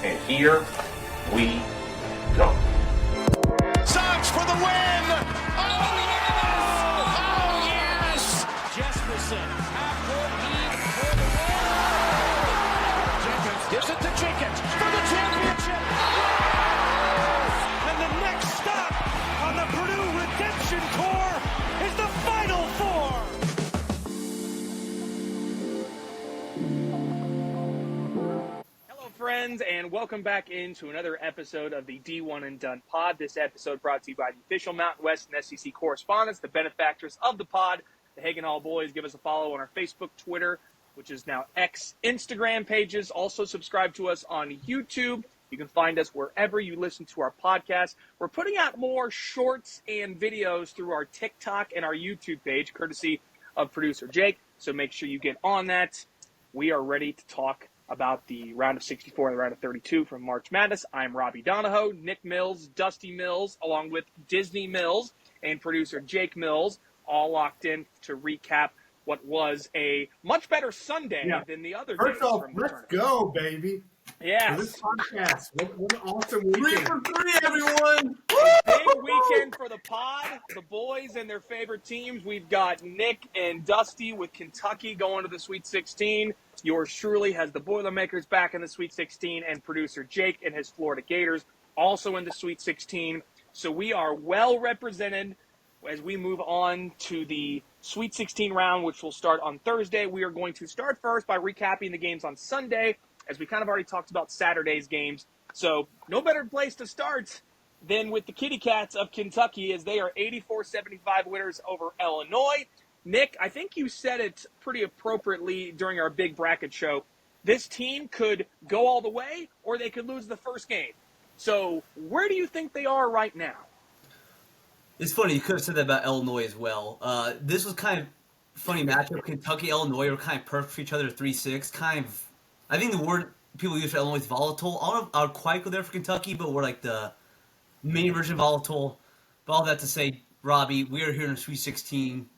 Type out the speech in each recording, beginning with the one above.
And here we go. Suggs for the win! Oh, yes! Oh, yes! Jesperson, half-court lead for the win! Jenkins gives it to Jenkins for the championship! And the next stop on the Purdue Redemption Tour is the Final Four! Hello, friends, and welcome back into another episode of the D1 and Done pod. This episode brought to you by the official Mountain West and SEC correspondents, the benefactors of the pod, the Hagen Hall Boys. Give us a follow on our Facebook, Twitter, which is now X, Instagram pages. Also subscribe to us on YouTube. You can find us wherever you listen to our podcast. We're putting out more shorts and videos through our TikTok and our YouTube page, courtesy of producer Jake. So make sure you get on that. We are ready to talk about the round of 64 and the round of 32 from March Madness. I'm Robbie Donahoe, Nick Mills, Dusty Mills, along with Disney Mills and producer Jake Mills, all locked in to recap what was a much better Sunday than the other days. First off, from the let's tournament. go, baby. Yes. For this podcast. What an awesome 3 weekend. for 3, everyone! Big weekend for the pod, the boys and their favorite teams. We've got Nick and Dusty with Kentucky going to the Sweet 16. Yours truly has the Boilermakers back in the Sweet 16, and producer Jake and his Florida Gators also in the Sweet 16. So we are well represented as we move on to the Sweet 16 round, which will start on Thursday. We are going to start first by recapping the games on Sunday, as we kind of already talked about Saturday's games. So no better place to start than with the Kitty Cats of Kentucky, as they are 84-75 winners over Illinois. Nick, I think you said it pretty appropriately during our big bracket show. This team could go all the way, or they could lose the first game. So where do you think they are right now? It's funny, you could have said that about Illinois as well. This was kind of funny matchup. Kentucky, Illinois were kind of perfect for each other, 3-6. Kind of, I think the word people use for Illinois is volatile. I don't know if I would quite go there for Kentucky, but we're like the mini version of volatile. But all that to say, Robbie, we are here in the Sweet 16.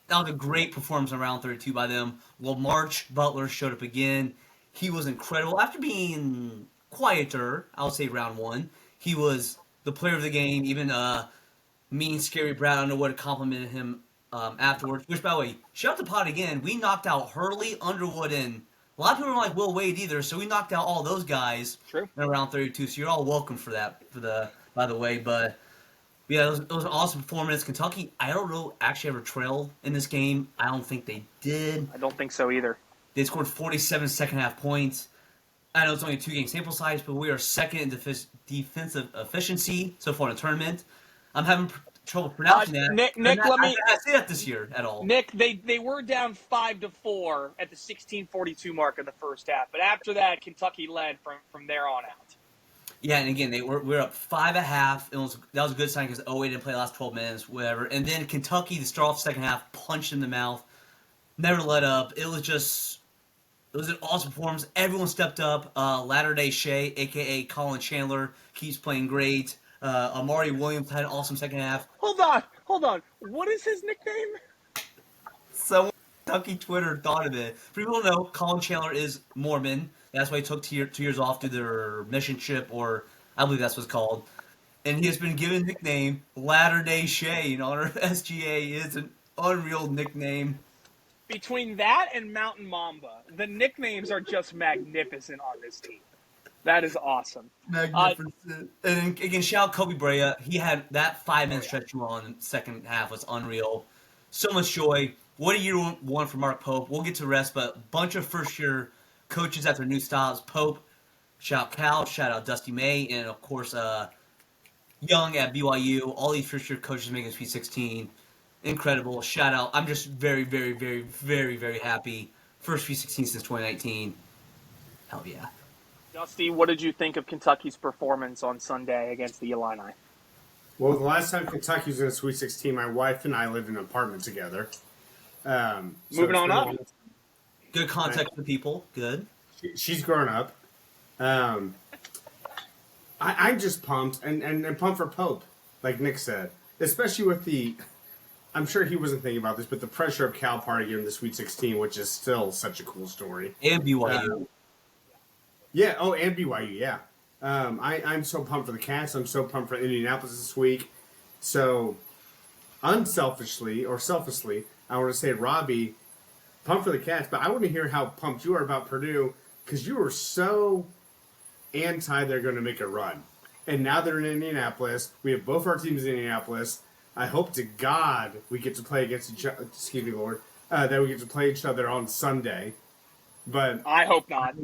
That was a great performance in round 32 by them. Well, March Butler showed up again. He was incredible. After being quieter, I'll say round one, he was the player of the game. Even Mean Scary Brad Underwood complimented him afterwards. Which, by the way, shout out to Pod again. We knocked out Hurley, Underwood, and a lot of people don't like Will Wade either. So we knocked out all those guys in round 32. So you're all welcome for that. By the way, but yeah, it was an awesome performance. Kentucky, I don't know, actually ever trailed in this game. I don't think they did. I don't think so either. They scored 47 second-half points. I know it's only a 2-game sample size, but we are second in defensive efficiency so far in the tournament. I'm having trouble pronouncing that. Nick, let me say that this year at all. Nick, they were down 5-4 at the 16:42 mark of the first half, but after that, Kentucky led from there on out. Yeah, and again, we're up 5 1/2. That was a good sign because OA didn't play the last 12 minutes, whatever. And then Kentucky, to start off the second half, punched in the mouth, never let up. It was an awesome performance. Everyone stepped up. Latter-day Shea, a.k.a. Colin Chandler, keeps playing great. Amari Williams had an awesome second half. Hold on. What is his nickname? Someone on Kentucky Twitter thought of it. For people who know, Colin Chandler is Mormon. That's why he took 2 years off to their mission trip, or I believe that's what it's called. And he has been given the nickname Latter-day Shea in honor of SGA. It's an unreal nickname. Between that and Mountain Mamba, the nicknames are just magnificent on this team. That is awesome. Magnificent. And again, shout out Kobe Brea. He had that 5-minute stretch on in the second half was unreal. So much joy. What a year one for Mark Pope. We'll get to the rest, but a bunch of first-year coaches at their new stops. Pope, shout out Cal, shout out Dusty May, and of course Young at BYU. All these first-year coaches making Sweet 16. Incredible. Shout out. I'm just very, very, very, very, very happy. First Sweet 16 since 2019. Hell yeah. Dusty, what did you think of Kentucky's performance on Sunday against the Illini? Well, the last time Kentucky was in a Sweet 16, my wife and I lived in an apartment together. Moving on up. Good context for people. Good. She's grown up. I'm just pumped and pumped for Pope, like Nick said. Especially with the, I'm sure he wasn't thinking about this, but the pressure of Cal Party in the Sweet 16, which is still such a cool story. And BYU. Yeah. Oh, and BYU. Yeah. I'm so pumped for the Cats. I'm so pumped for Indianapolis this week. So, unselfishly or selfishly, I want to say, Robbie, pumped for the Cats. But I want to hear how pumped you are about Purdue because you were so anti they're going to make a run. And now they're in Indianapolis. We have both our teams in Indianapolis. I hope to God we get to play against each other. Excuse me, Lord. That we get to play each other on Sunday. But I hope not.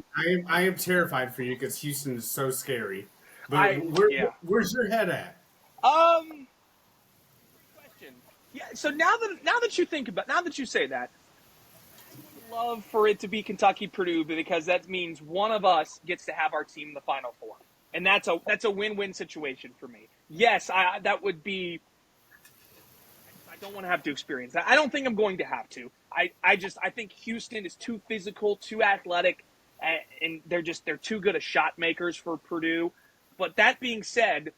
I am terrified for you because Houston is so scary. But Yeah. where's your head at? Question. Yeah. So now that you say that, I would love for it to be Kentucky Purdue because that means one of us gets to have our team in the Final Four, and that's a win-win situation for me. Yes, that would be. I don't want to have to experience that. I don't think I'm going to have to. I think Houston is too physical, too athletic, and they're too good of shot makers for Purdue. But that being said,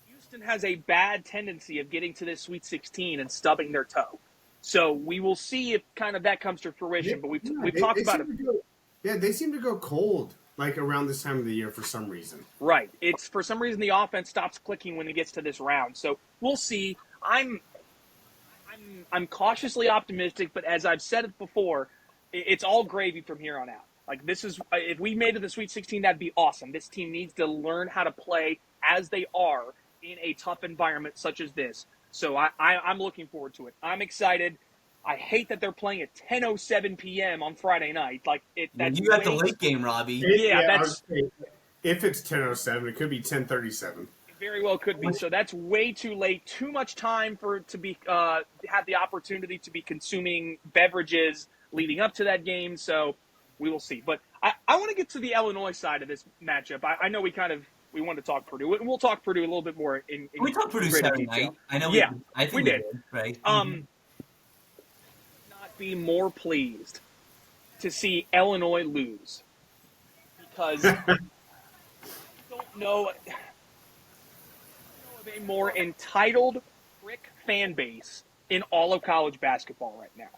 Houston has a bad tendency of getting to this Sweet 16 and stubbing their toe. So we will see if kind of that comes to fruition. But we've talked about it. They seem to go cold like around this time of the year for some reason. Right. It's for some reason the offense stops clicking when it gets to this round. So we'll see. I'm cautiously optimistic, but as I've said it before, it's all gravy from here on out. Like this is if we made it to the Sweet 16, that'd be awesome. This team needs to learn how to play as they are in a tough environment such as this. So I'm looking forward to it. I'm excited. I hate that they're playing at 10:07 p.m. on Friday night. Like that's you got the late game, Robbie. That's if it's 10:07, it could be 10:37. Very well could be. So that's way too late. Too much time to be have the opportunity to be consuming beverages leading up to that game. So we will see. But I want to get to the Illinois side of this matchup. I know we want to talk Purdue. We'll talk Purdue a little bit more in we talked Purdue Saturday night. I know. Yeah, I think we did. Right. Not be more pleased to see Illinois lose because I don't know. A more entitled prick fan base in all of college basketball right now.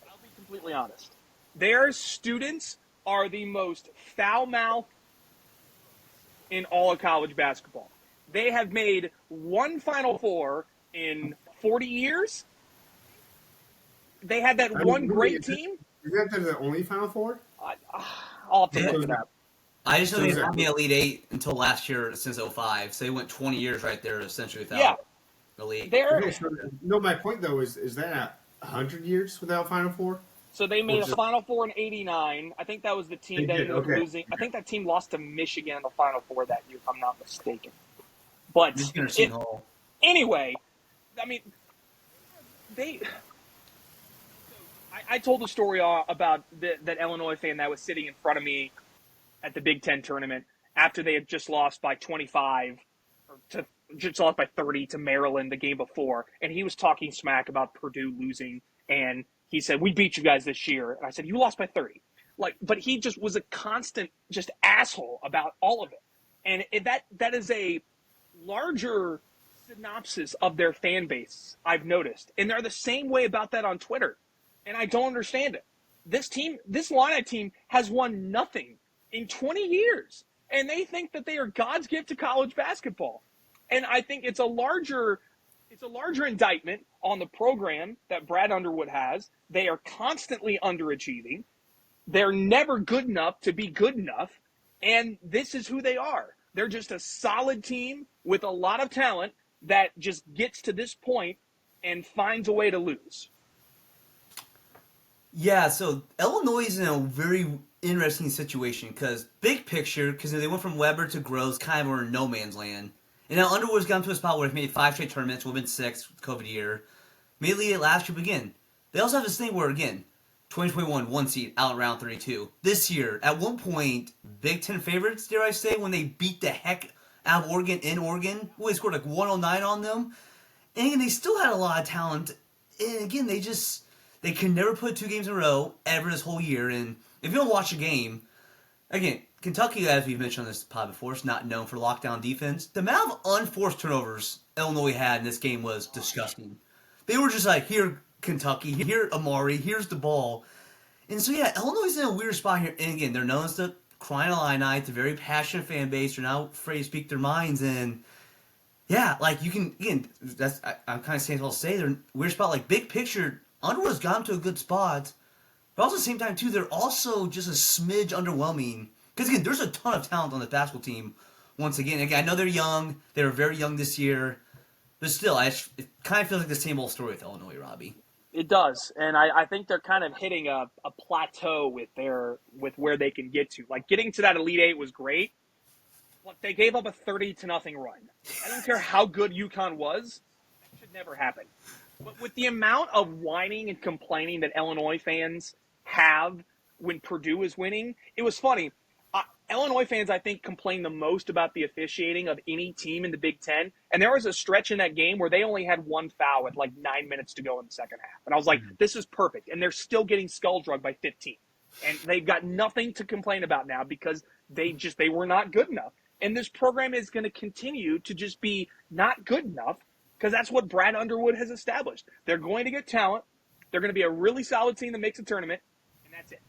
I'll be completely honest. Their students are the most foul-mouthed in all of college basketball. They have made one Final Four in 40 years. They had that one great team. Is that the only Final Four? I'll have to look it up. I just know they had the Elite Eight until last year since 05, so they went 20 years right there essentially without Elite. No, my point though is that 100 years without Final Four? So they made a Final Four in '89. I think that was the team that ended up losing. I think that team lost to Michigan in the Final Four that year, if I'm not mistaken. But anyway, I mean, I told a story about that Illinois fan that was sitting in front of me at the Big Ten tournament after they had just lost by 25 or just lost by 30 to Maryland the game before. And he was talking smack about Purdue losing. And he said, we beat you guys this year. And I said, you lost by 30. But he just was a constant just asshole about all of it. And that is a larger synopsis of their fan base, I've noticed. And they're the same way about that on Twitter. And I don't understand it. This Illini team has won nothing in 20 years, and they think that they are God's gift to college basketball. And I think it's a larger indictment on the program that Brad Underwood has. They are constantly underachieving. They're never good enough to be good enough, and this is who they are. They're just a solid team with a lot of talent that just gets to this point and finds a way to lose. Yeah, so Illinois is in a very interesting situation because big picture, because they went from Weber to Groves, kind of were in no man's land. And now Underwood's gotten to a spot where they've made 5 straight tournaments, will have been 6 COVID year. Made lead at last year, but again, they also have this thing where, again, 2021, 1 seed, out in round 32. This year, at one point, Big Ten favorites, dare I say, when they beat the heck out of Oregon in Oregon. They scored like 109 on them. And again, they still had a lot of talent. And again, they can never put 2 games in a row ever this whole year. And if you don't watch a game, again, Kentucky, as we've mentioned on this pod before, is not known for lockdown defense. The amount of unforced turnovers Illinois had in this game was disgusting. They were just like, here, Kentucky, here, Amari, here's the ball. And so, yeah, Illinois is in a weird spot here. And again, they're known as the crying Illini. It's a very passionate fan base. They're not afraid to speak their minds. And, yeah, like, you can, again, I'm kind of saying what I'll say. They're in a weird spot. Like, big picture, Underwood's got them to a good spot. But also at the same time, too, they're also just a smidge underwhelming. Because, again, there's a ton of talent on the basketball team. Once again, I know they're young. They were very young this year. But still, it kind of feels like the same old story with Illinois, Robbie. It does, and I think they're kind of hitting a plateau with where they can get to. Like, getting to that Elite Eight was great, but they gave up a 30-0 run. I don't care how good UConn was; that should never happen. But with the amount of whining and complaining that Illinois fans have when Purdue is winning, it was funny. Illinois fans, I think, complain the most about the officiating of any team in the Big Ten. And there was a stretch in that game where they only had one foul with like 9 minutes to go in the second half. And I was like, this is perfect. And they're still getting skull drugged by 15. And they've got nothing to complain about now because they were not good enough. And this program is going to continue to just be not good enough because that's what Brad Underwood has established. They're going to get talent. They're going to be a really solid team that makes a tournament. And that's it.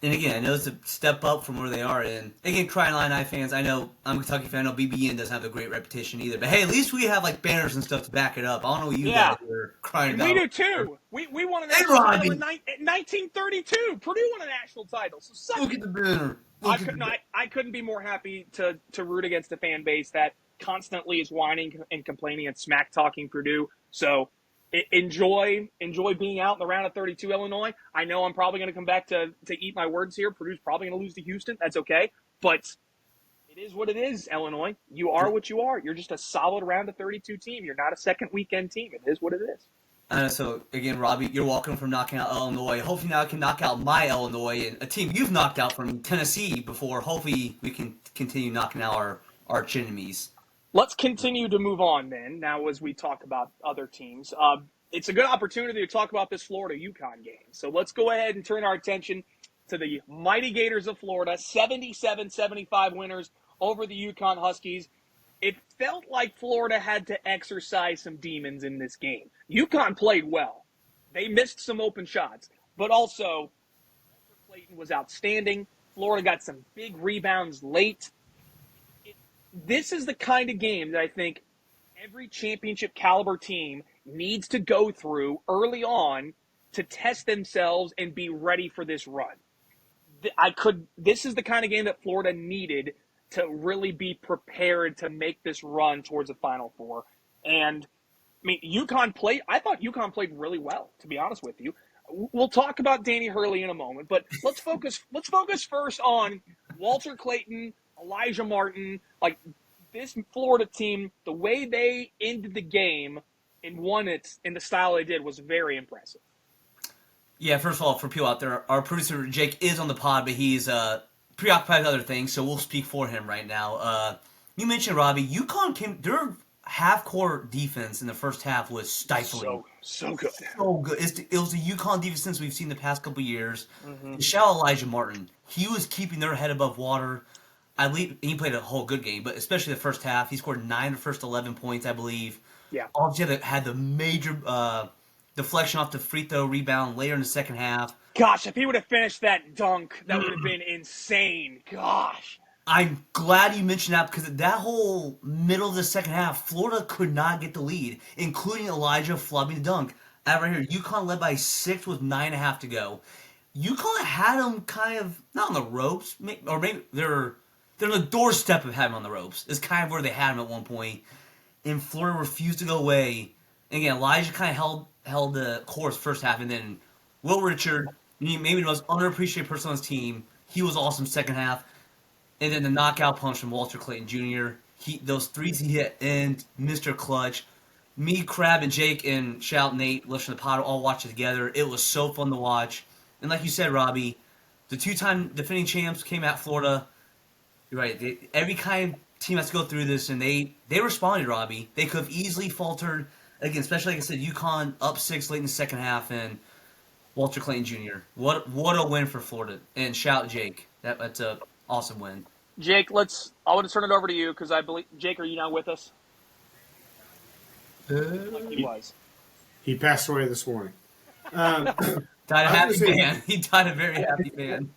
And again, I know it's a step up from where they are. And again, crying Illini fans, I know I'm a Kentucky fan. I know BBN doesn't have a great reputation either. But hey, at least we have like banners and stuff to back it up. I don't know what you guys are crying about. We do too. We won a national title in 1932. Purdue won a national title. So look at the banner. I couldn't be more happy to root against a fan base that constantly is whining and complaining and smack talking Purdue. So enjoy being out in the round of 32, Illinois. I know I'm probably going to come back to eat my words here. Purdue's probably going to lose to Houston. That's okay. But it is what it is, Illinois. You are what you are. You're just a solid round of 32 team. You're not a second weekend team. It is what it is. So, again, Robbie, you're welcome from knocking out Illinois. Hopefully now I can knock out my Illinois, and a team you've knocked out from Tennessee before. Hopefully we can continue knocking out our arch enemies. Let's continue to move on then, now as we talk about other teams. It's a good opportunity to talk about this Florida-UConn game. So let's go ahead and turn our attention to the mighty Gators of Florida, 77-75 winners over the UConn Huskies. It felt like Florida had to exercise some demons in this game. UConn played well. They missed some open shots, but also Walter Clayton was outstanding. Florida got some big rebounds late. This is the kind of game that I think every championship caliber team needs to go through early on to test themselves and be ready for this run. This is the kind of game that Florida needed to really be prepared to make this run towards a Final Four. And I mean, I thought UConn played really well, to be honest with you. We'll talk about Danny Hurley in a moment, but let's focus first on Walter Clayton, Elijah Martin, like this Florida team, the way they ended the game and won it in the style they did was very impressive. Yeah, first of all, for people out there, our producer Jake is on the pod, but he's preoccupied with other things, so we'll speak for him right now. You mentioned, Robbie, UConn their half-court defense in the first half was stifling. So good. So good. It was the UConn defense we've seen the past couple years. Mm-hmm. Shout out Elijah Martin. He was keeping their head above water. He played a whole good game, but especially the first half. He scored 9 of the first 11 points, I believe. Yeah. Obviously had the major deflection off the free throw rebound later in the second half. Gosh, if he would have finished that dunk, that would have been insane. Gosh. I'm glad you mentioned that because that whole middle of the second half, Florida could not get the lead, including Elijah flubbing the dunk. Right here, UConn led by 6 with 9.5 to go. UConn had them kind of, not on the ropes, or maybe they're on the doorstep of having them on the ropes. Is kind of where they had them at one point. And Florida refused to go away. And again, Elijah kind of held the course first half, and then Will Richard, maybe the most underappreciated person on his team, he was awesome second half. And then the knockout punch from Walter Clayton Jr. Those threes he hit, and Mr. Clutch. Me, Crab, and Jake, and shout Nate, listen to the pod, all watch it together. It was so fun to watch. And like you said, Robbie, the two-time defending champs came at Florida. You're right. Every kind of team has to go through this, and they responded, Robbie. They could have easily faltered. Again, especially like I said, UConn up 6 late in the second half, and Walter Clayton Jr. What a win for Florida. And shout Jake. That's a awesome win. Jake, I want to turn it over to you because I believe Jake, are you now with us? He was. He passed away this morning. Died a happy man. He died a very happy man.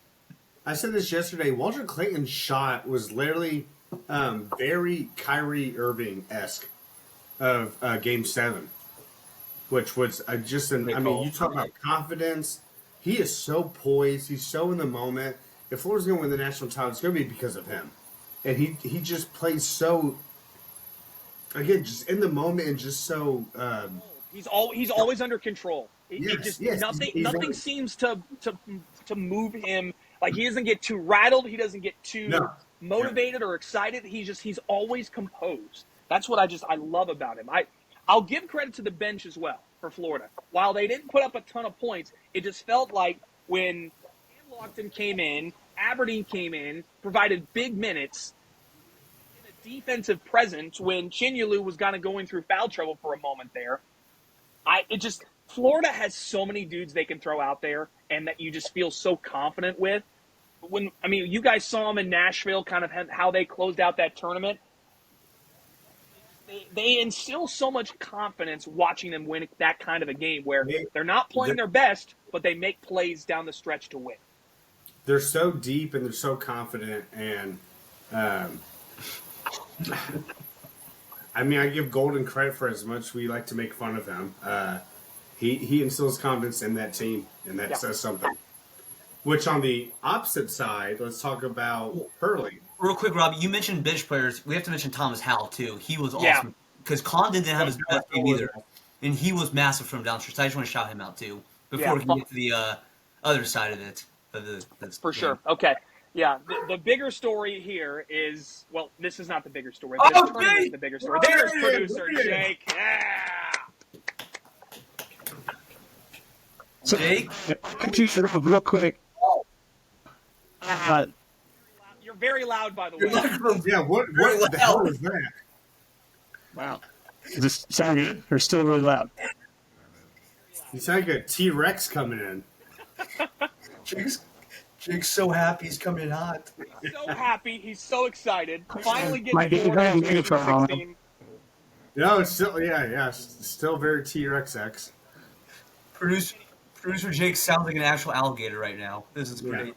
I said this yesterday. Walter Clayton's shot was literally very Kyrie Irving-esque of Game 7, which was just an. I mean, you talk about confidence. He is so poised. He's so in the moment. If Florida's going to win the national title, it's going to be because of him. And he just plays so, again, just in the moment and just so. He's always under control. Nothing he's seems to move him. Like, he doesn't get too rattled. He doesn't get too motivated or excited. He's always composed. That's what I love about him. I'll give credit to the bench as well for Florida. While they didn't put up a ton of points, it just felt like when Cam Lofton came in, Aberdeen came in, provided big minutes, in a defensive presence when Chinyelu was kind of going through foul trouble for a moment there. Florida has so many dudes they can throw out there and that you just feel so confident with. You guys saw them in Nashville, kind of how they closed out that tournament. They instill so much confidence watching them win that kind of a game where they're not playing their best, but they make plays down the stretch to win. They're so deep and they're so confident, and I give Golden credit for as much we like to make fun of him. He instills confidence in that team, and that says something. Which on the opposite side, let's talk about Hurley. Real quick, Robbie, you mentioned bench players. We have to mention Thomas Howell, too. He was awesome. Because Condon didn't have his best game either. And he was massive from downstairs. So I just want to shout him out, too, before we get to the other side of it. For sure. Okay. Yeah. The bigger story here is, well, this is not the bigger story. This tournament is the bigger story. There's producer Jake. Yeah. So, Jake? Computer, real quick. You're very loud, by the way. Yeah, what the hell is that? Wow. Is this sound good or still really loud? You sound like a T-Rex coming in. Jake's so happy he's coming in hot. He's so happy. He's so excited. Finally Might getting be forward very to 16. No, it's still, it's still very T-Rex-X. Producer Jake sounds like an actual alligator right now. This is great.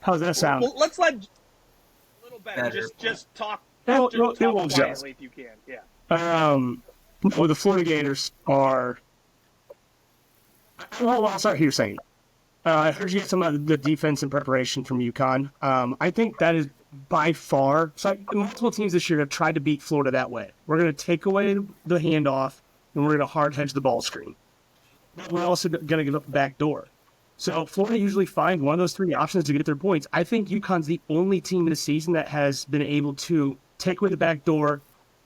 How's that sound? Well, let's let a little better. Just talk. Well, Talk it won't quietly if you can. Yeah. Well, the Florida Gators are. Well, I'll start here saying. I heard you get some of the defense and preparation from UConn. I think that is by far. So multiple teams this year have tried to beat Florida that way. We're going to take away the handoff and we're going to hard hedge the ball screen. We're also going to give up the back door. So Florida usually finds one of those three options to get their points. I think UConn's the only team this season that has been able to take away the back door,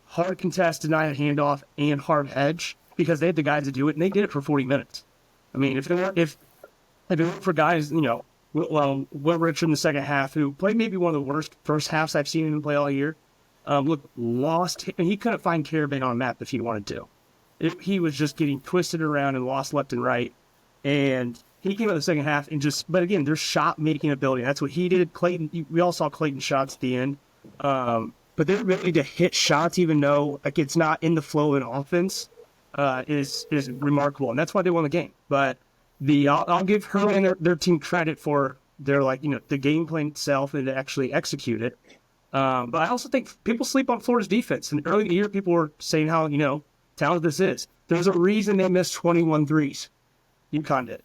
hard contest, deny a handoff, and hard hedge because they had the guys to do it, and they did it for 40 minutes. I mean, if it weren't for guys, Will Richard in the second half, who played maybe one of the worst first halves I've seen him play all year, lost. And he couldn't find Carabin on a map if he wanted to. He was just getting twisted around and lost left and right, and he came out the second half and but again, there's shot-making ability. That's what he did. Clayton, we all saw Clayton shots at the end. But their ability to hit shots, even though it's not in the flow of an offense, is remarkable. And that's why they won the game. But I'll give her and their team credit for their, the game plan itself and to actually execute it. But I also think people sleep on Florida's defense. And early in the year, people were saying how, talented this is. There's a reason they missed 21 threes. UConn did.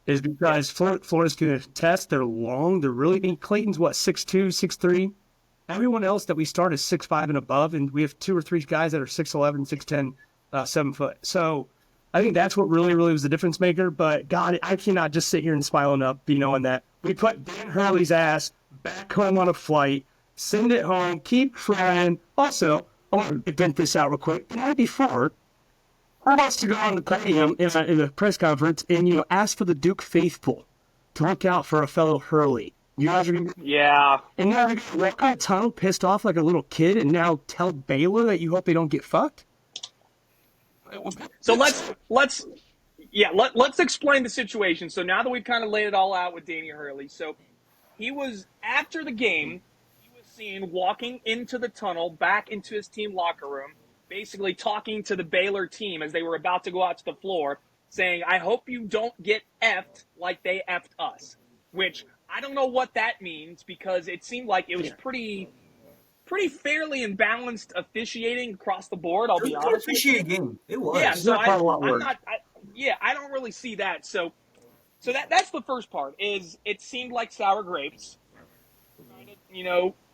Is because Florida's going to test. They're long. They're really big. Clayton's 6'2", 6'3". Everyone else that we start is 6'5" and above, and we have 2 or 3 guys that are 6'11", 6'10", 7 foot. So I think that's what really, really was the difference maker. But God, I cannot just sit here and smiling up, knowing that we put Dan Hurley's ass back home on a flight, send it home, keep trying. Also, I want to vent this out real quick. The night before, I wants to go on the podium in a press conference and, ask for the Duke faithful to look out for a fellow Hurley. You guys are and now you're walk out tunnel pissed off like a little kid and now tell Baylor that you hope they don't get fucked? So let's explain the situation. So now that we've kind of laid it all out with Danny Hurley, so he was after the game, he was seen walking into the tunnel back into his team locker room, basically talking to the Baylor team as they were about to go out to the floor, saying, "I hope you don't get effed like they effed us," which I don't know what that means because it seemed like it was pretty fairly and balanced officiating across the board. I'll be honest with you. Game. It was. Yeah, so That part a lot I'm worse. not. I don't really see that. So that's the first part. Is it seemed like sour grapes,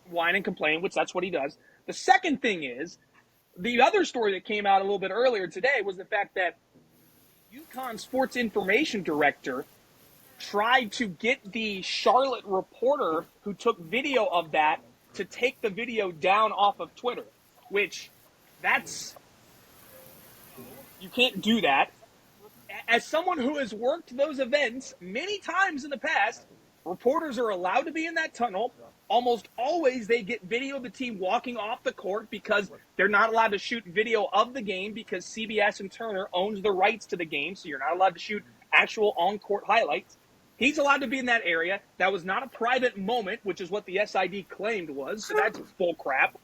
whine and complain, which that's what he does. The second thing is the other story that came out a little bit earlier today was the fact that UConn sports information director tried to get the Charlotte reporter who took video of that to take the video down off of Twitter, which you can't do that. As someone who has worked those events many times in the past, reporters are allowed to be in that tunnel. Almost always they get video of the team walking off the court because they're not allowed to shoot video of the game because CBS and Turner owns the rights to the game, so you're not allowed to shoot actual on-court highlights. He's allowed to be in that area. That was not a private moment, which is what the SID claimed was, so that's bull crap.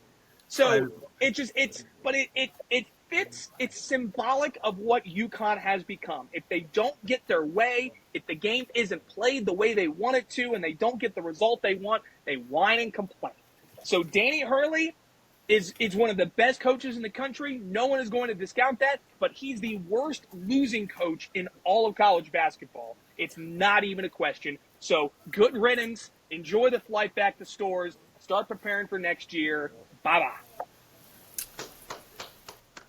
So it fits. It's symbolic of what UConn has become. If they don't get their way, if the game isn't played the way they want it to, and they don't get the result they want, they whine and complain. So Danny Hurley is one of the best coaches in the country. No one is going to discount that, but he's the worst losing coach in all of college basketball. It's not even a question. So good riddance. Enjoy the flight back to Stores. Start preparing for next year. Bye-bye.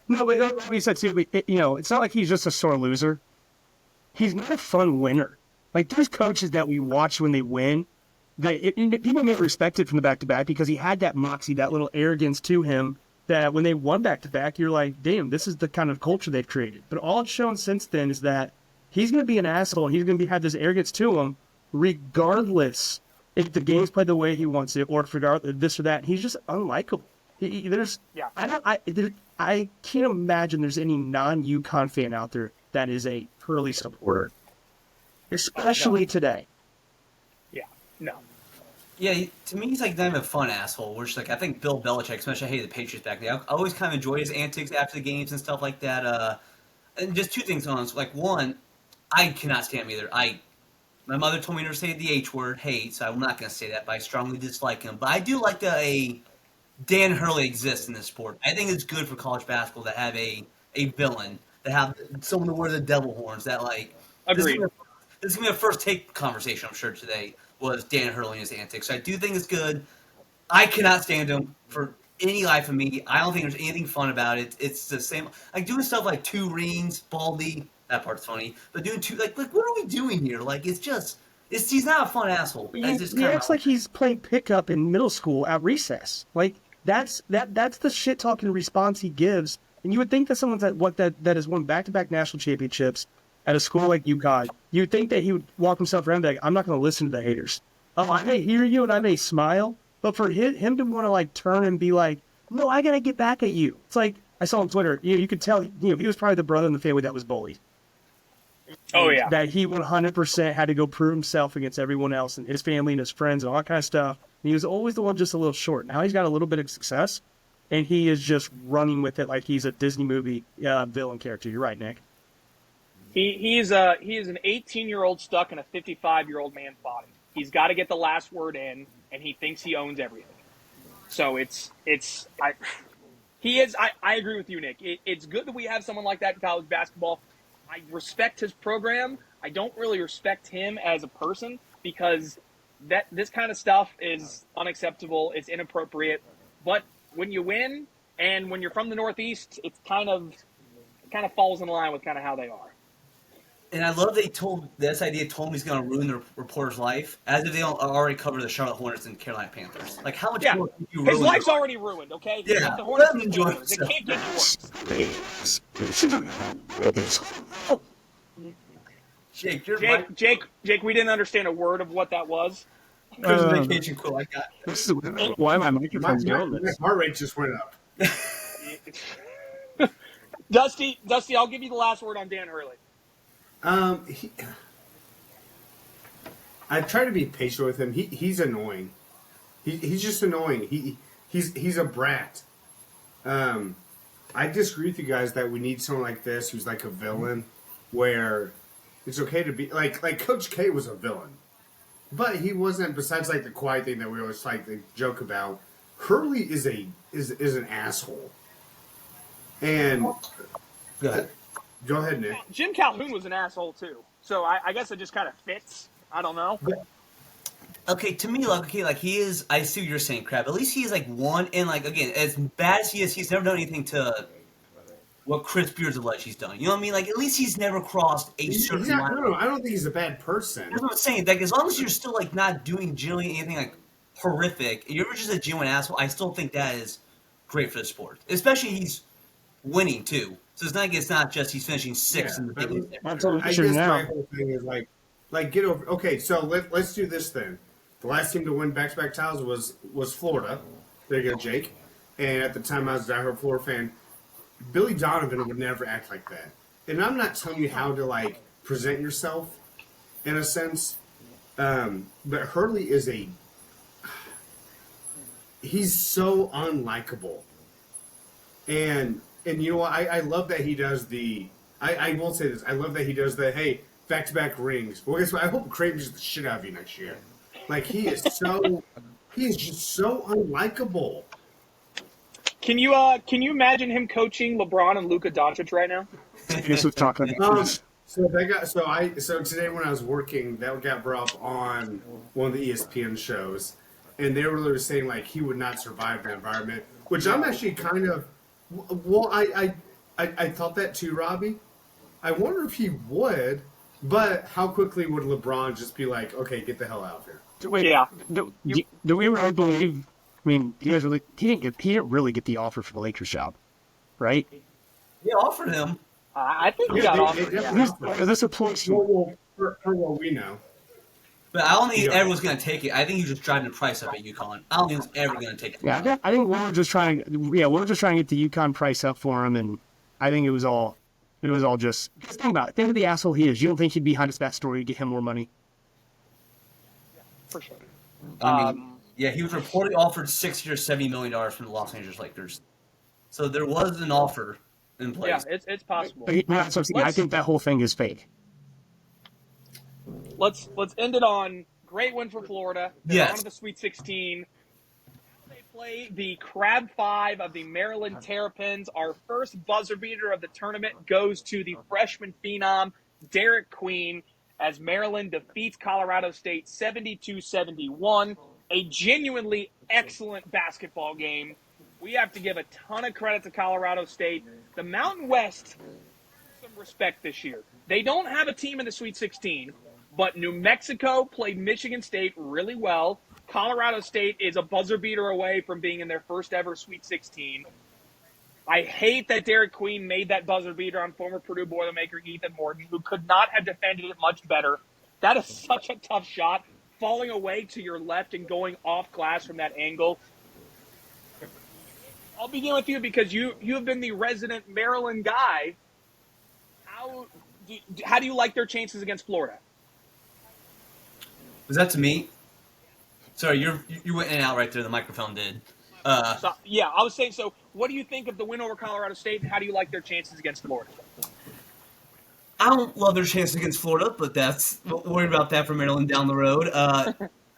No, but like you said too, it's not like he's just a sore loser. He's not a fun winner. Like, there's coaches that we watch when they win. People may respect it from the back-to-back because he had that moxie, that little arrogance to him that when they won back-to-back, you're like, damn, this is the kind of culture they've created. But all it's shown since then is that he's going to be an asshole. He's going to have this arrogance to him regardless if the game's played the way he wants it or if regardless this or that. He's just unlikable. I can't imagine there's any non-UConn fan out there that is a Hurley supporter, especially today. Yeah, no. Yeah, to me, he's like not even a fun asshole. Which, like, I think Bill Belichick, especially I hated the Patriots back then. I always kind of enjoyed his antics after the games and stuff like that. And just two things on this. Like, one, I cannot stand him either. My mother told me never to say the H word, hate, so I'm not going to say that, but I strongly dislike him. But I do like a Dan Hurley exists in this sport. I think it's good for college basketball to have a villain, to have someone to wear the devil horns. That, like, Agreed. This is going to be a first take conversation, I'm sure, today, was Dan Hurley and his antics. So I do think it's good. I cannot stand him for any life of me. I don't think there's anything fun about it. It's the same. Like, doing stuff like 2 rings, Baldy, that part's funny. But doing 2, like what are we doing here? Like, he's not a fun asshole. He acts like he's playing pickup in middle school at recess. Like, that's the shit-talking response he gives. And you would think that someone that has won back-to-back national championships at a school like UConn, you would think that he would walk himself around and be like, I'm not going to listen to the haters. Oh, I may hear you and I may smile, but for him to want to, like, turn and be like, no, I got to get back at you. It's like, I saw on Twitter, you could tell, he was probably the brother in the family that was bullied. Oh, yeah. That he 100% had to go prove himself against everyone else and his family and his friends and all that kind of stuff. And he was always the one just a little short. Now he's got a little bit of success, and he is just running with it like he's a Disney movie villain character. You're right, Nick. He is an 18-year-old stuck in a 55-year-old man's body. He's got to get the last word in, and he thinks he owns everything. So I agree with you, Nick. It's good that we have someone like that in college basketball. I respect his program. I don't really respect him as a person because this kind of stuff is unacceptable. It's inappropriate. But when you win and when you're from the Northeast, it kind of falls in line with kind of how they are. And I love this idea told him he's going to ruin the reporter's life, as if they don't already cover the Charlotte Hornets and Carolina Panthers. Like, how much more can you ruin? His life's already ruined, okay? Yeah, the Hornets and enjoy Panthers. It can't get worse. Jake, Jake, we didn't understand a word of what that was. vacation quote I got. This is why my microphone's doing My this. heart rate just went up. Dusty, I'll give you the last word on Dan Hurley. I try to be patient with him. He's annoying. He's just annoying. He's a brat. I disagree with you guys that we need someone like this who's like a villain, where it's okay to be like Coach K was a villain, But he wasn't. Besides, like the quiet thing that we always like to joke about, Hurley is an asshole. And Go ahead. Go ahead, Nick. Jim Calhoun was an asshole too. So I guess it just kind of fits. I don't know. Okay, to me, like, he is. I see what you're saying, Crab. At least he is like one, and like again, as bad as he is, he's never done anything to what Chris Beard's alleged he's done. You know what I mean? Like, at least he's never crossed a certain line. No, I don't think he's a bad person. That's what I'm saying. Like, as long as you're still like not doing generally anything like horrific, you're just a genuine asshole. I still think that is great for the sport, especially he's winning too. So it's not just he's finishing sixth in the big league. I guess my whole thing is like get over. Okay, so let's do this then. The last team to win back-to-back titles was Florida. There you go, Jake. And at the time, I was a diehard Florida fan. Billy Donovan would never act like that. And I'm not telling you how to like present yourself, in a sense. But Hurley is he's so unlikable. And you know what? I love that he does I won't say this. I love that he does the, hey, back-to-back rings. Well, guess what? I hope Creighton beats the shit out of you next year. Like, he is just so unlikable. Can you imagine him coaching LeBron and Luka Doncic right now? This was talking. So today when I was working, that got brought up on one of the ESPN shows, and they were literally saying like he would not survive that environment, which I'm actually kind of. Well, I thought that too, Robbie. I wonder if he would, but how quickly would LeBron just be like, okay, get the hell out of here? Wait, yeah. Do we really believe? I mean, he didn't really get the offer for the Lakers job, right? They offered him. I think he got offered. Is this a place? Well, for what we know. But I don't think everyone's going to take it. I think he's just driving the price up at UConn. I don't think he's ever going to take it. Yeah, I think we were just trying to get the UConn price up for him, and I think it was all just. Just think about it. Think of the asshole he is. You don't think he'd be behind his back story to get him more money? For sure. I mean, yeah, he was reportedly offered 6 years, $70 million from the Los Angeles Lakers. So there was an offer in place. Yeah, it's possible. I think that whole thing is fake. Let's end it on great win for Florida. They're on to the Sweet 16. They play the Crab 5 of the Maryland Terrapins. Our first buzzer beater of the tournament goes to the freshman phenom, Derek Queen, as Maryland defeats Colorado State 72-71. A genuinely excellent basketball game. We have to give a ton of credit to Colorado State. The Mountain West, some respect this year. They don't have a team in the Sweet 16, but New Mexico played Michigan State really well. Colorado State is a buzzer beater away from being in their first ever Sweet 16. I hate that Derek Queen made that buzzer beater on former Purdue Boilermaker Ethan Morton, who could not have defended it much better. That is such a tough shot, falling away to your left and going off glass from that angle. I'll begin with you because you have been the resident Maryland guy. How do you like their chances against Florida? Was that to me? Sorry, you went in and out right there. The microphone did. I was saying, so what do you think of the win over Colorado State, and how do you like their chances against Florida? I don't love their chances against Florida, but we'll worry about that for Maryland down the road.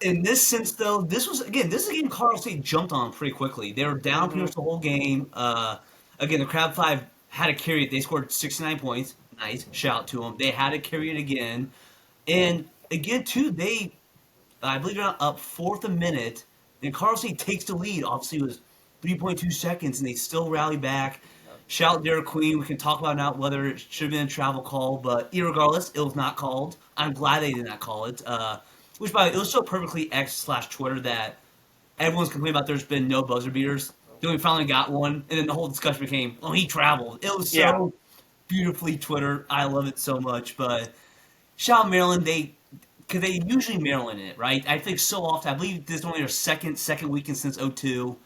In this sense, though, this is a game Colorado State jumped on pretty quickly. They were down pretty much the whole game. Again, the Crab 5 had to carry it. They scored 69 points. Nice. Shout out to them. They had to carry it again. And again, too, I believe they're not up fourth a minute. And Colorado State takes the lead. Obviously, it was 3.2 seconds, and they still rally back. Shout out Derek Queen. We can talk about now whether it should have been a travel call, but irregardless, it was not called. I'm glad they did not call it. Which, by the way, it was so perfectly X/Twitter that everyone's complaining about there's been no buzzer beaters. Then we finally got one, and then the whole discussion became, oh, he traveled. It was so beautifully Twitter. I love it so much. But shout out Maryland. Because they usually Maryland in it, right? I think so often. I believe this is only their second weekend since 2002.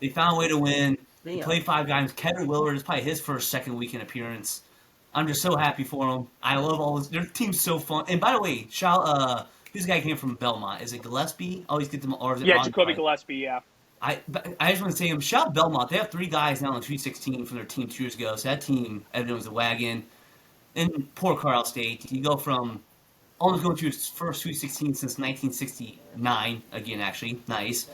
They found a way to win. They played 5 games. Kevin Willard is probably his first second weekend appearance. I'm just so happy for them. I love all this. Their team's so fun. And by the way, who's the guy who came from Belmont? Is it Gillespie? I always get them. Or is it Jacoby Gillespie, yeah. I just want to say shout out Belmont. They have 3 guys now in the 316 from their team 2 years ago. So that team, everyone was a wagon. And poor Colorado State. You go from almost going to his first Sweet 16 since 1969. Again, actually, nice.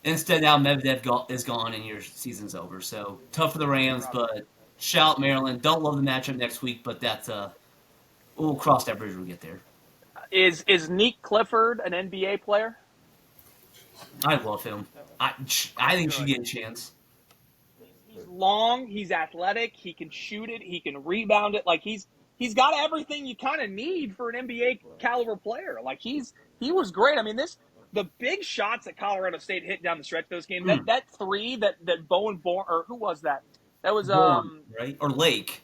Instead, now Medvedev is gone and your season's over. So tough for the Rams, but shout Maryland. Don't love the matchup next week, but that's we'll cross that bridge when we get there. Is Nick Clifford an NBA player? I love him. I think he should get a chance. He's long. He's athletic. He can shoot it. He can rebound it. Like he's got everything you kind of need for an NBA caliber player. Like he was great. I mean, the big shots that Colorado State hit down the stretch of those games. That three that Bowen Bourne, or who was that? That was Bourne, right, or Lake.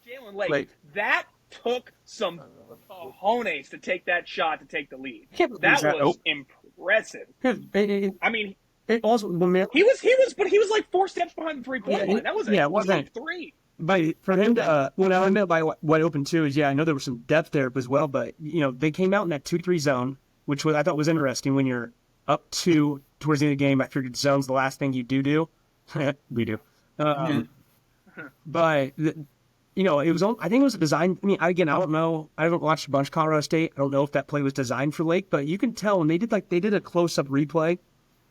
Jalen Lake. That took some cojones to take that shot to take the lead. That was impressive. I mean, it also he was like 4 steps behind the 3-point line. That was like 3. But for him to, what I meant by wide open too is, I know there was some depth there as well, but they came out in that 2-3 zone, which I thought was interesting when you're up 2 towards the end of the game. I figured zone's the last thing you do. We do. But it was. I think it was a design. I mean, again, I don't know. I haven't watched a bunch of Colorado State. I don't know if that play was designed for Lake, but you can tell when they did a close up replay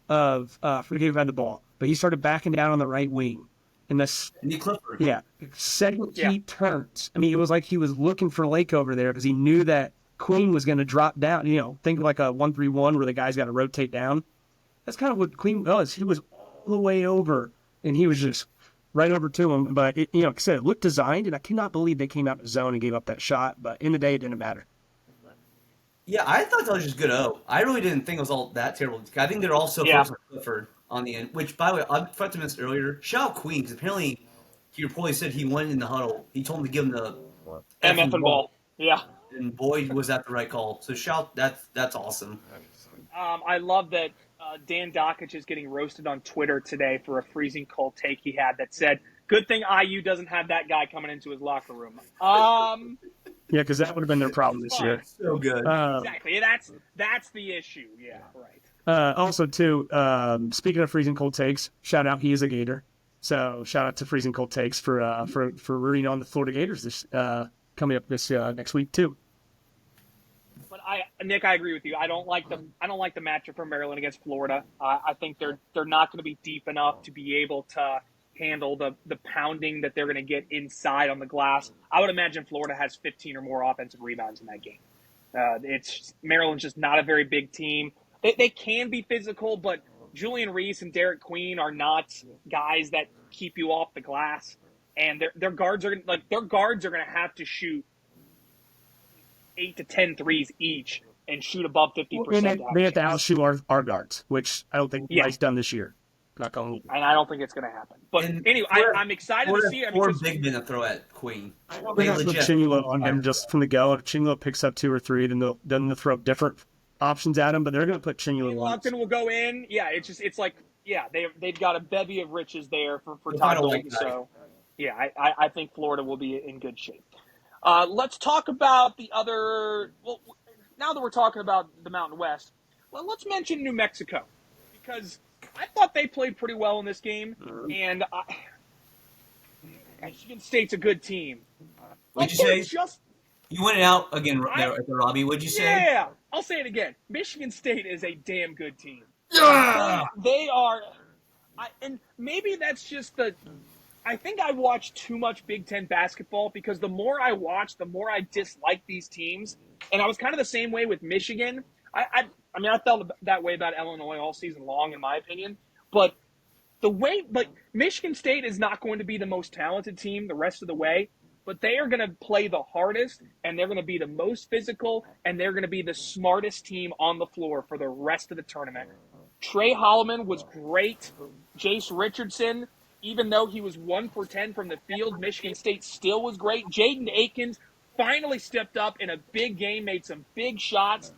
of forget who had the ball, but he started backing down on the right wing. And Nick Clifford. Yeah. Second he turns. I mean, it was like he was looking for Lake over there because he knew that Queen was going to drop down. Think of like a 1-3-1 where the guy's got to rotate down. That's kind of what Queen was. He was all the way over, and he was just right over to him. But like I said, it looked designed, and I cannot believe they came out in the zone and gave up that shot. But in the day, it didn't matter. Yeah, I thought that was just good. I really didn't think it was all that terrible. I think they're also close to Clifford on the end. Which, by the way, I forgot to mention earlier. Shout out Queen, because apparently he reportedly said he went in the huddle. He told him to give him the MF ball. Yeah. And boy, was that the right call. So that's awesome. I love that Dan Dockich is getting roasted on Twitter today for a freezing cold take he had that said, "Good thing IU doesn't have that guy coming into his locker room." Yeah, because that would have been their problem this year. So good. Exactly. That's the issue. Yeah, right. Also, too, speaking of freezing cold takes, shout out, he is a Gator. So shout out to Freezing Cold Takes for rooting on the Florida Gators this coming up this next week too. But Nick, I agree with you. I don't like the matchup for Maryland against Florida. I think they're not going to be deep enough to be able to handle the pounding that they're going to get inside on the glass. I would imagine Florida has 15 or more offensive rebounds in that game. Maryland's just not a very big team. They can be physical, but Julian Reese and Derek Queen are not guys that keep you off the glass. And their guards are going to have to shoot 8 to 10 threes each and shoot above 50%. They have to outshoot our guards, which I don't think Mike's done this year. Not going. And I don't think it's going to happen. But anyway, I'm excited to see it. Four big men to throw at Queen. They have to put Chinula on him just from the go. If Chinula picks up 2 or 3, then they'll throw different options at him. But they're going to put Chinula on. Lockton will go in. Yeah, they've got a bevy of riches there for Todd. So yeah, I think Florida will be in good shape. Let's talk about the other. Well, now that we're talking about the Mountain West, well, let's mention New Mexico because I thought they played pretty well in this game, and Michigan State's a good team. What'd you say? You went out again there at the Robbie. What'd you say? Yeah, I'll say it again. Michigan State is a damn good team. Yeah! They are, and maybe that's just I think I watch too much Big Ten basketball because the more I watch, the more I dislike these teams. And I was kind of the same way with Michigan. I felt that way about Illinois all season long, in my opinion. But Michigan State is not going to be the most talented team the rest of the way. But they are going to play the hardest, and they're going to be the most physical, and they're going to be the smartest team on the floor for the rest of the tournament. Trey Holloman was great. Jace Richardson, even though he was 1 for 10 from the field, Michigan State still was great. Jaden Akins finally stepped up in a big game, made some big shots.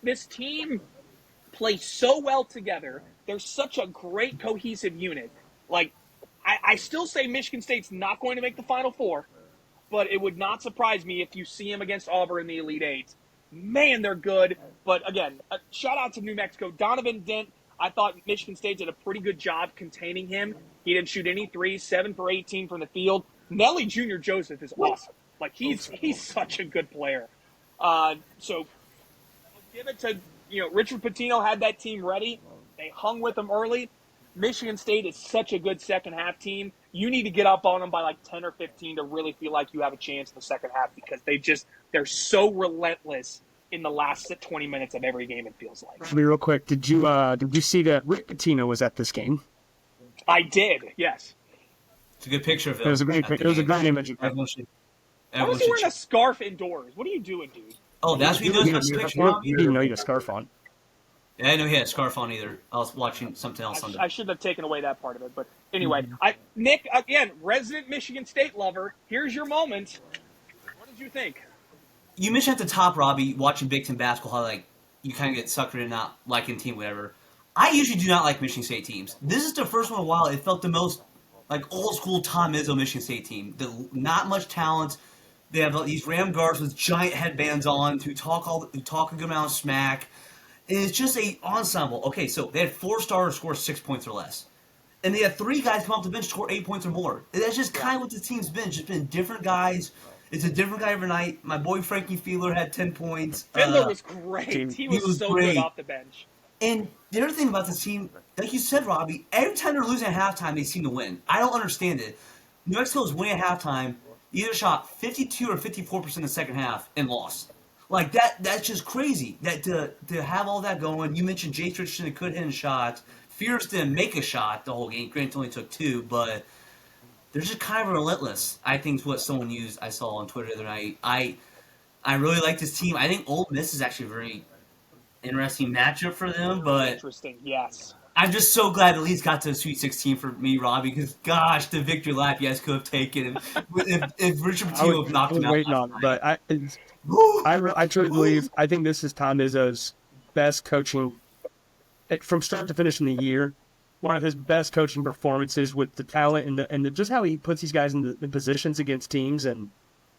This team plays so well together. They're such a great cohesive unit. Like, I still say Michigan State's not going to make the Final Four, but it would not surprise me if you see them against Auburn in the Elite Eight. Man, they're good. But again, shout out to New Mexico. Donovan Dent, I thought Michigan State did a pretty good job containing him. He didn't shoot any threes, 7 for 18 from the field. Nelly Jr. Joseph is awesome. Like, he's such a good player. So give it to, Richard Pitino had that team ready. They hung with them early. Michigan State is such a good second half team. You need to get up on them by like 10 or 15 to really feel like you have a chance in the second half because they're so relentless in the last 20 minutes of every game, it feels like. Real quick, did you see that Rick Pitino was at this game? I did, yes. It's a good picture of him. It was a great image. Everyone should Why was he wearing a scarf indoors? What are you doing, dude? Oh, that's what he does for a picture. You didn't even know you had a scarf on. Yeah, I know he had a scarf on either. I was watching something else on I should have taken away that part of it. But anyway, Nick, again, resident Michigan State lover, here's your moment. What did you think? You mentioned at the top, Robbie, watching Big Ten basketball, how you kind of get suckered into not liking the team, whatever. I usually do not like Michigan State teams. This is the first one in a while. It felt the most old school Tom Izzo Michigan State team. Not much talent. They have these ram guards with giant headbands on who talk a good amount of smack. And it's just a ensemble. Okay, so they had 4 starters score 6 points or less. And they had 3 guys come off the bench score 8 points or more. And that's just kind of what the team's been. Just been different guys. It's a different guy every night. My boy Frankie Fiedler had 10 points. Fiedler was great. He was so great. good off the bench. And the other thing about this team, like you said, Robbie, every time they're losing at halftime, they seem to win. I don't understand it. New Mexico was winning at halftime, either shot 52 or 54% in the second half and lost. That's just crazy. That to have all that going. You mentioned Jace Richardson could hit a shot. Fierce didn't make a shot the whole game. Grant only took 2, but they're just kind of relentless. I think is what someone used. I saw on Twitter the other night. I really like this team. I think Ole Miss is actually a very interesting matchup for them. But interesting, yes. I'm just so glad at least got to the Sweet 16 for me, Robbie, because gosh, the victory lap you guys could have taken if Richard Pitino had knocked him out. Waiting on, but I truly believe I think this is Tom Izzo's best coaching from start to finish in the year. One of his best coaching performances with the talent and just how he puts these guys in positions against teams. And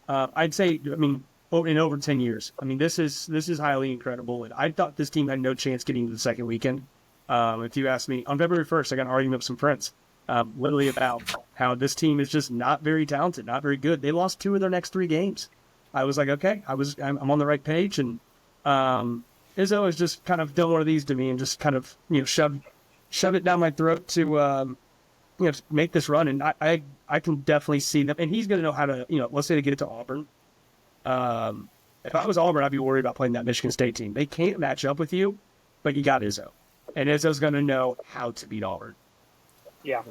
I'd say, in over 10 years. This is highly incredible. And I thought this team had no chance getting to the second weekend. If you ask me, on February 1st, I got an argument with some friends, literally about how this team is just not very talented, not very good. They lost 2 of their next 3 games. I was like, okay, I'm on the right page, and Izzo has just kind of done one of these to me and just kind of shove it down my throat to make this run. And I can definitely see them, and he's going to know how to let's say to get it to Auburn. If I was Auburn, I'd be worried about playing that Michigan State team. They can't match up with you, but you got Izzo. And Izzo's going to know how to beat Auburn. Yeah.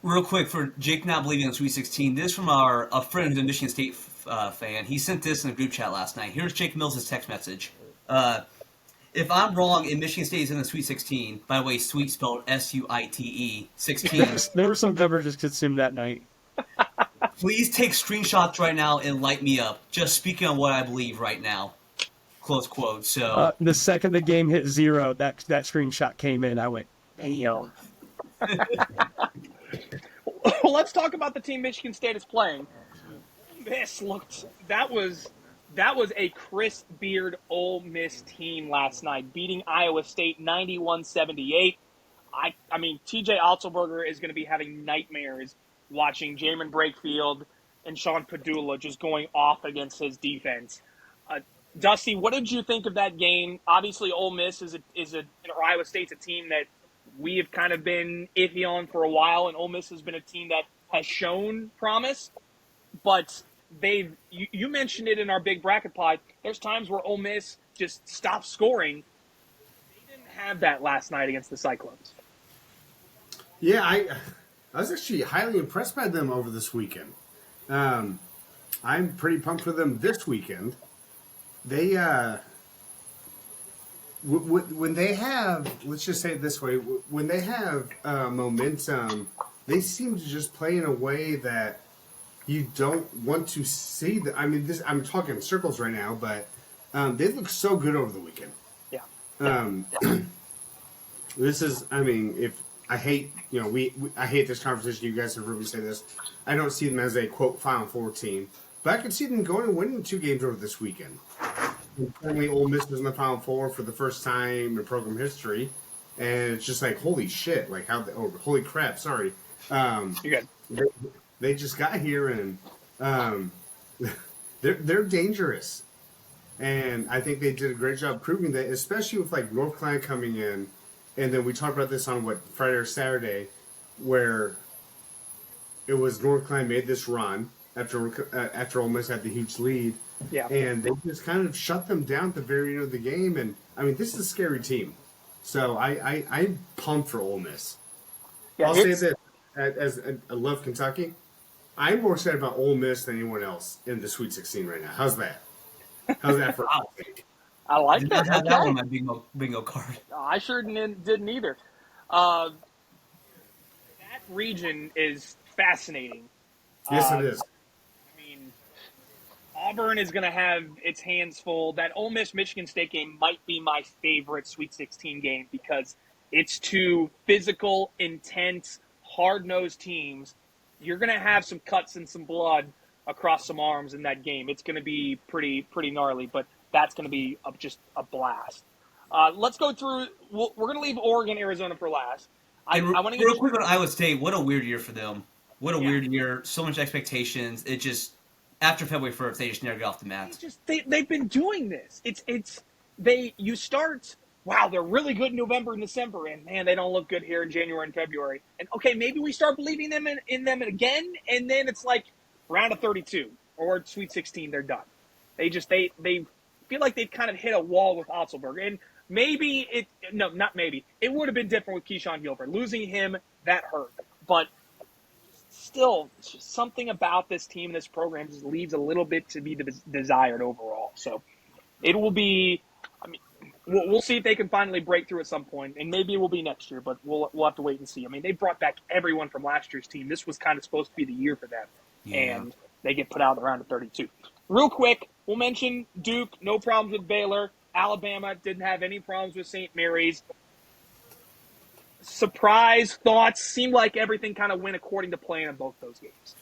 Real quick, for Jake not believing in the Sweet 16, this from a friend who's a Michigan State fan. He sent this in a group chat last night. Here's Jake Mills' text message. If I'm wrong and Michigan State is in the Sweet 16, by the way, sweet spelled S-U-I-T-E, 16. There were some beverages consumed that night. Please take screenshots right now and light me up. Just speaking on what I believe right now. Close quote. So the second the game hit 0, that screenshot came in. I went, "Damn." Well, let's talk about the team Michigan State is playing. That was a Chris Beard Ole Miss team last night, beating Iowa State 91-78. I mean, TJ Otzelberger is going to be having nightmares watching Jamin Brakefield and Sean Padula just going off against his defense. Dusty, what did you think of that game? Obviously, Ole Miss or Iowa State's a team that we have kind of been iffy on for a while, and Ole Miss has been a team that has shown promise. But you mentioned it in our big bracket pod. There's times where Ole Miss just stops scoring. They didn't have that last night against the Cyclones. Yeah, I was actually highly impressed by them over this weekend. I'm pretty pumped for them this weekend. They when they have, let's just say it this way, when they have momentum, they seem to just play in a way that you don't want to see. I'm talking circles right now, but they look so good over the weekend. Yeah. This is, if I hate, I hate this conversation. You guys have heard me say this. I don't see them as a quote Final Four team, but I could see them going and winning 2 games over this weekend. Apparently, Ole Miss was in the Final Four for the first time in program history, and it's just like, holy shit! Like holy crap! Sorry, You're good. They just got here, and they're dangerous. And I think they did a great job proving that, especially with like North Carolina coming in, and then we talked about this on Friday or Saturday, where it was North Carolina made this run after Ole Miss had the huge lead, Yeah. and they just kind of shut them down at the very end of the game. And I mean, this is a scary team, so I'm pumped for Ole Miss. Yeah, I'll say this as I love Kentucky. I'm more excited about Ole Miss than anyone else in the Sweet 16 right now. How's that? How's that for our sake? I like Did that. not have that Okay. on my bingo card. I sure didn't either. That region is fascinating. Yes, it is. I mean, Auburn is going to have its hands full. That Ole Miss Michigan State game might be my favorite Sweet 16 game because it's two physical, intense, hard-nosed teams. You're going to have some cuts and some blood across some arms in that game. It's going to be pretty gnarly, but that's going to be just a blast. Let's go through. We're going to leave Oregon, Arizona for last. I want to get real quick on Iowa State. What a weird year for them. What a Yeah. weird year. So much expectations. It just after February 1st, they just never get off the mat. they've been doing this. You start. Wow, they're really good in November and December, and man, they don't look good here in January and February. And okay, maybe we start believing them in them again, and then it's like round of 32 or Sweet 16, they're done. They feel like they've kind of hit a wall with Otzelberg, and it would have been different with Keyshawn Gilbert. Losing him, that hurt, but still, just something about this team, this program, just leaves a little bit to be desired overall. So it will be. I mean, we'll see if they can finally break through at some point, and maybe it will be next year, but we'll have to wait and see. I mean, they brought back everyone from last year's team. This was kind of supposed to be the year for them, and they get put out in the round of 32. Real quick, we'll mention Duke, no problems with Baylor. Alabama didn't have any problems with St. Mary's. Surprise thoughts, seemed like everything kind of went according to plan in both those games.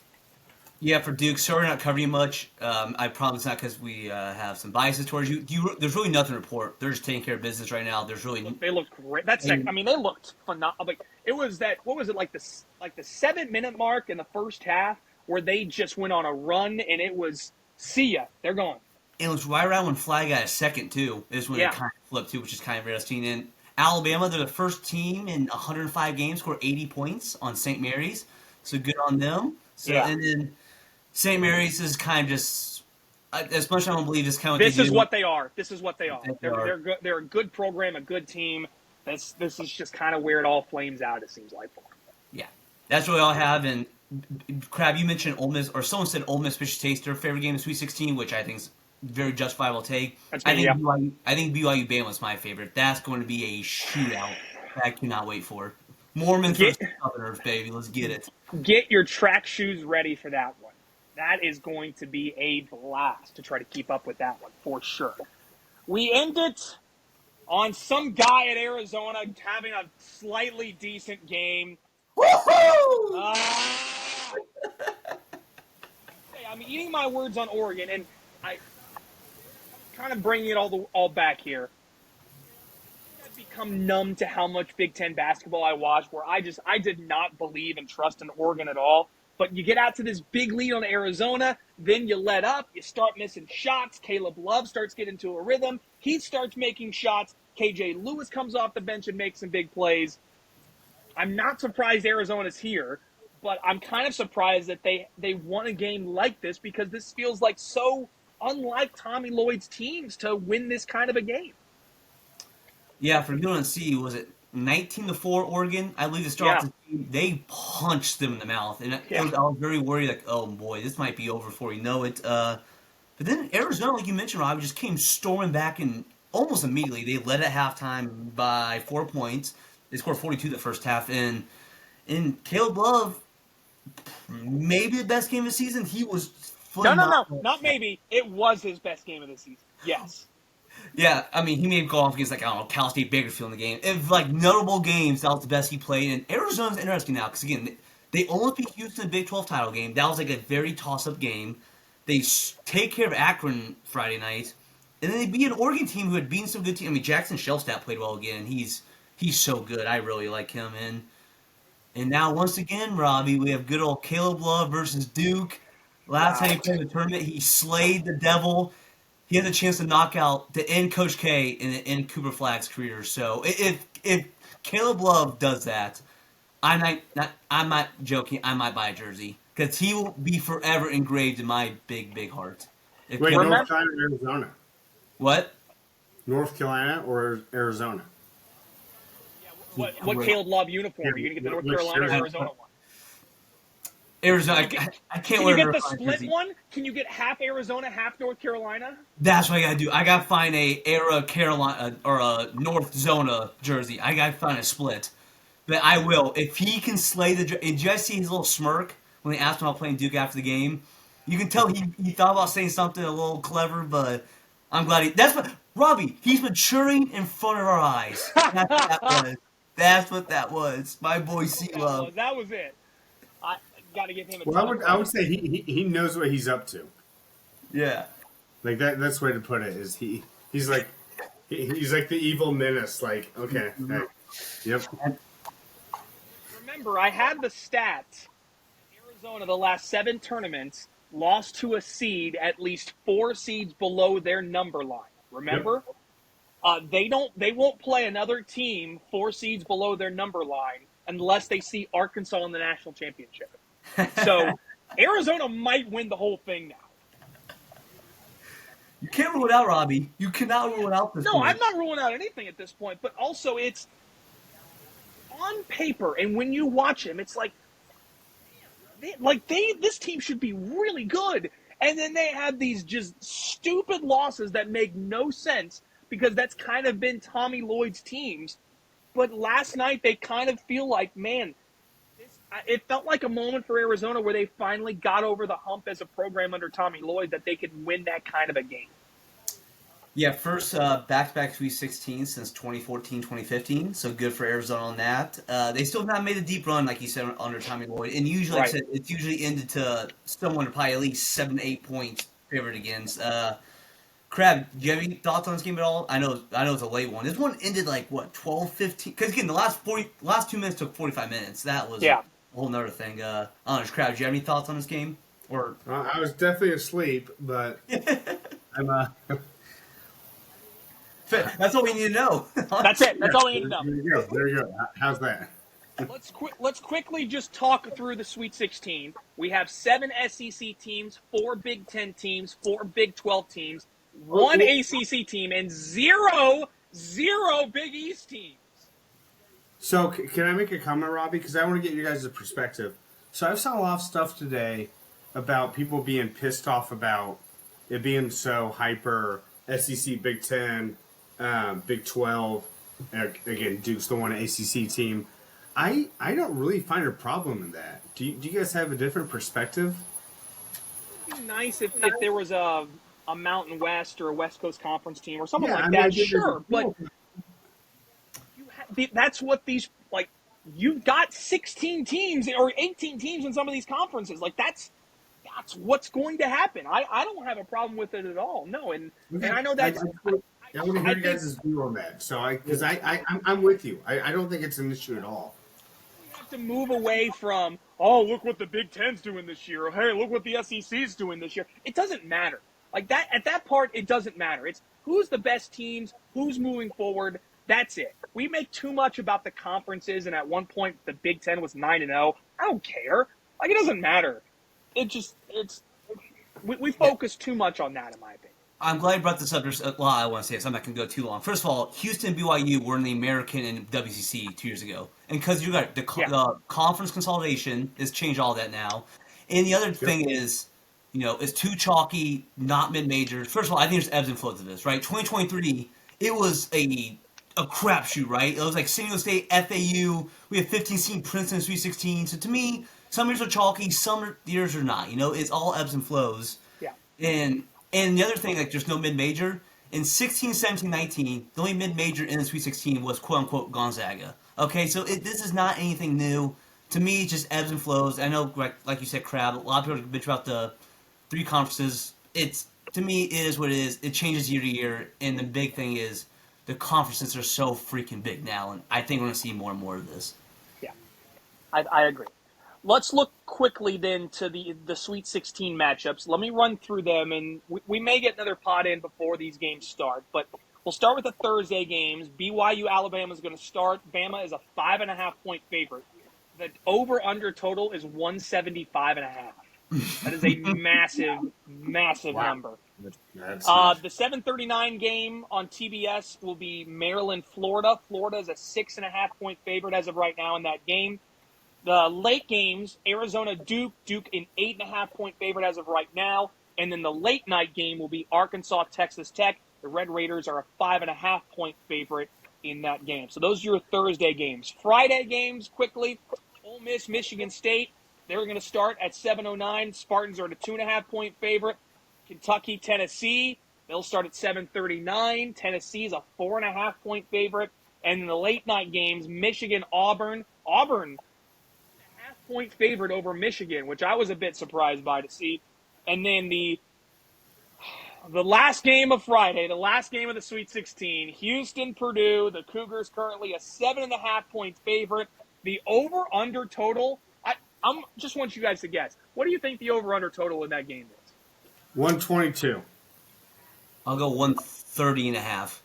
Yeah, for Duke, sorry we're not covering you much. I promise not because we have some biases towards you. There's really nothing to report. They're just taking care of business right now. There's really They looked great. They looked phenomenal. Like, it was that. What was it like the 7-minute mark in the first half where they just went on a run and it was see ya, they're gone. And it was right around when Fly got a second too. Is when it kind of flipped too, which is kind of interesting. And Alabama, they're the first team in 105 games score 80 points on St. Mary's, so good on them. So and then St. Mary's is kind of just as much as I don't believe this kind of. This is what they are. This is what they are. They're good. They're a good program, a good team. This is just kind of where it all flames out. It seems like for them. Yeah, that's really all I have. And Crab, you mentioned Ole Miss, or someone said Ole Miss Michigan State's their favorite game in Sweet 16, which I think is very justifiable take. I think BYU Bama is my favorite. That's going to be a shootout. I cannot wait for it. Mormons versus Southerners, baby. Let's get it. Get your track shoes ready for that one. That is going to be a blast to try to keep up with that one for sure. We end it on some guy at Arizona having a slightly decent game. Woohoo! I'm eating my words on Oregon, and I kind of bringing it all back here. I've become numb to how much Big Ten basketball I watched, where I did not believe and trust in Oregon at all. But you get out to this big lead on Arizona, then you let up, you start missing shots. Caleb Love starts getting into a rhythm. He starts making shots. KJ Lewis comes off the bench and makes some big plays. I'm not surprised Arizona's here, but I'm kind of surprised that they won a game like this because this feels like so unlike Tommy Lloyd's teams to win this kind of a game. Yeah, for UNC, was it 19-4 Oregon? I believe the start off the team, they punched them in the mouth. And I was very worried, like, oh boy, this might be over before you know it. But then Arizona, like you mentioned, Rob, just came storming back and almost immediately. They led at halftime by 4 points. They scored 42 the first half. And Caleb Love, maybe the best game of the season. He was phenomenal. No, not maybe. It was his best game of the season. Yes. Yeah, I mean, he may have gone off against, like, I don't know, Cal State Bakersfield in the game. If, like, notable games, that was the best he played. And Arizona's interesting now because, again, they almost beat Houston in the Big 12 title game. That was, like, a very toss-up game. They take care of Akron Friday night. And then they beat an Oregon team who had beaten some good teams. I mean, Jackson Shelstad played well again. He's so good. I really like him. And now, once again, Robbie, we have good old Caleb Love versus Duke. Last time he played the tournament, he slayed the devil. he has a chance to knock out to end Coach K and end Cooper Flagg's career. So if Caleb Love does that, I'm not joking. I might buy a jersey because he will be forever engraved in my big heart. Wait, Caleb, North Carolina or Arizona? what? North Carolina or Arizona? What Caleb Love uniform? Are you going to get the North Carolina or Arizona one? Arizona. I can't Can wear you a get the North split jersey. one? Can you get half Arizona, half North Carolina? That's what I gotta do. I gotta find a Era Carolina or a North Zona jersey. I gotta find a split. But I will. If he can slay the... Did you guys see his little smirk when they asked him about playing Duke after the game? You can tell he thought about saying something a little clever, but I'm glad he... That's what... Robbie, he's maturing in front of our eyes. That's what that was. That's what that was. My boy C-Love. That was it. I got to give him a Well, ton of I would credit. say he knows what he's up to. Yeah. Like that's the way to put it. Is he's like the evil menace. Like okay, hey, yep. Remember, I had the stats. Arizona, the last 7 tournaments, lost to a seed at least 4 seeds below their number line. Remember? They won't play another team 4 seeds below their number line unless they see Arkansas in the national championship. So Arizona might win the whole thing now. You can't rule it out, Robbie. You cannot rule it out this No, point. I'm not ruling out anything at this point, but also it's on paper, and when you watch them, it's like this team should be really good, and then they have these just stupid losses that make no sense because that's kind of been Tommy Lloyd's teams. But last night they kind of feel like, man, it felt like a moment for Arizona where they finally got over the hump as a program under Tommy Lloyd that they could win that kind of a game. Yeah, first back-to-back Sweet 16 since 2014-2015, so good for Arizona on that. They still have not made a deep run, like you said, under Tommy Lloyd, and usually, like I said, it's usually ended to someone probably at least 7 to 8 points favored against. Crab, do you have any thoughts on this game at all? I know it's a late one. This one ended like, what, 12-15? Because, again, the last 2 minutes took 45 minutes. That was a whole nother thing. I don't know, Crab, do you have any thoughts on this game? Or I was definitely asleep, but I'm That's all we need to know. That's it. That's all we need to know. There you go. How's that? Let's quickly just talk through the Sweet 16. We have 7 SEC teams, 4 Big 10 teams, 4 Big 12 teams, 1 ACC team, and zero Big East teams. So can I make a comment, Robbie? Because I want to get you guys' perspective. So I saw a lot of stuff today about people being pissed off about it being so hyper SEC, Big 10, Big 12. Again, Duke's the one ACC team. I don't really find a problem in that. Do you guys have a different perspective? It'd be nice if there was a Mountain West or a West Coast Conference team or something like I that. mean, Sure, but that's what these like. You've got 16 teams or 18 teams in some of these conferences. Like that's what's going to happen. I don't have a problem with it at all. No, and I know that's. I want to hear you guys' view on that. So I'm with you. I don't think it's an issue at all. We have to move away from, oh, look what the Big Ten's doing this year. Or, hey, look what the SEC's doing this year. It doesn't matter. Like that at that part, it doesn't matter. It's who's the best teams, who's moving forward. That's it. We make too much about the conferences, and at one point the Big Ten was 9-0. I don't care. Like it doesn't matter. We focus too much on that, in my opinion. I'm glad you brought this up. Well, I want to say this. I'm not going to go too long. First of all, Houston and BYU were in the American and WCC 2 years ago. And because you got the conference consolidation has changed all that now. And the other thing is, it's too chalky, not mid-majors. First of all, I think there's ebbs and flows of this, right? 2023, it was a crapshoot, right? It was like San Diego State, FAU. We have 15 seed Princeton, Sweet 16. So to me, some years are chalky, some years are not. It's all ebbs and flows. Yeah. And the other thing, like, there's no mid-major. In 16, 17, 19, the only mid-major in the Sweet 16 was, quote-unquote, Gonzaga. Okay, so this is not anything new. To me, it's just ebbs and flows. I know, like you said, Crab, a lot of people bitch about the 3 conferences. To me, it is what it is. It changes year to year. And the big thing is the conferences are so freaking big now. And I think we're going to see more and more of this. Yeah, I agree. Let's look quickly then to the Sweet 16 matchups. Let me run through them, and we may get another pod in before these games start. But we'll start with the Thursday games. BYU Alabama is going to start. Bama is a 5.5-point favorite. The over/under total is 175.5. That is a massive number. That's The 7:39 game on TBS will be Maryland, Florida. Florida is a 6.5-point favorite as of right now in that game. The late games, Arizona, Duke an 8.5-point favorite as of right now. And then the late night game will be Arkansas, Texas Tech. The Red Raiders are a 5.5-point favorite in that game. So those are your Thursday games. Friday games, quickly. Ole Miss, Michigan State. They're going to start at 7:09. Spartans are at a 2.5-point favorite. Kentucky, Tennessee. They'll start at 7:39. Tennessee is a 4.5-point favorite. And in the late night games, Michigan, Auburn. Auburn, half-point favorite over Michigan, which I was a bit surprised by to see. And then the last game of Friday, the last game of the Sweet 16, Houston, Purdue. The Cougars currently a 7.5-point favorite. The over/under total, I'm just want you guys to guess. What do you think the over/under total in that game is? 122. I'll go 130.5.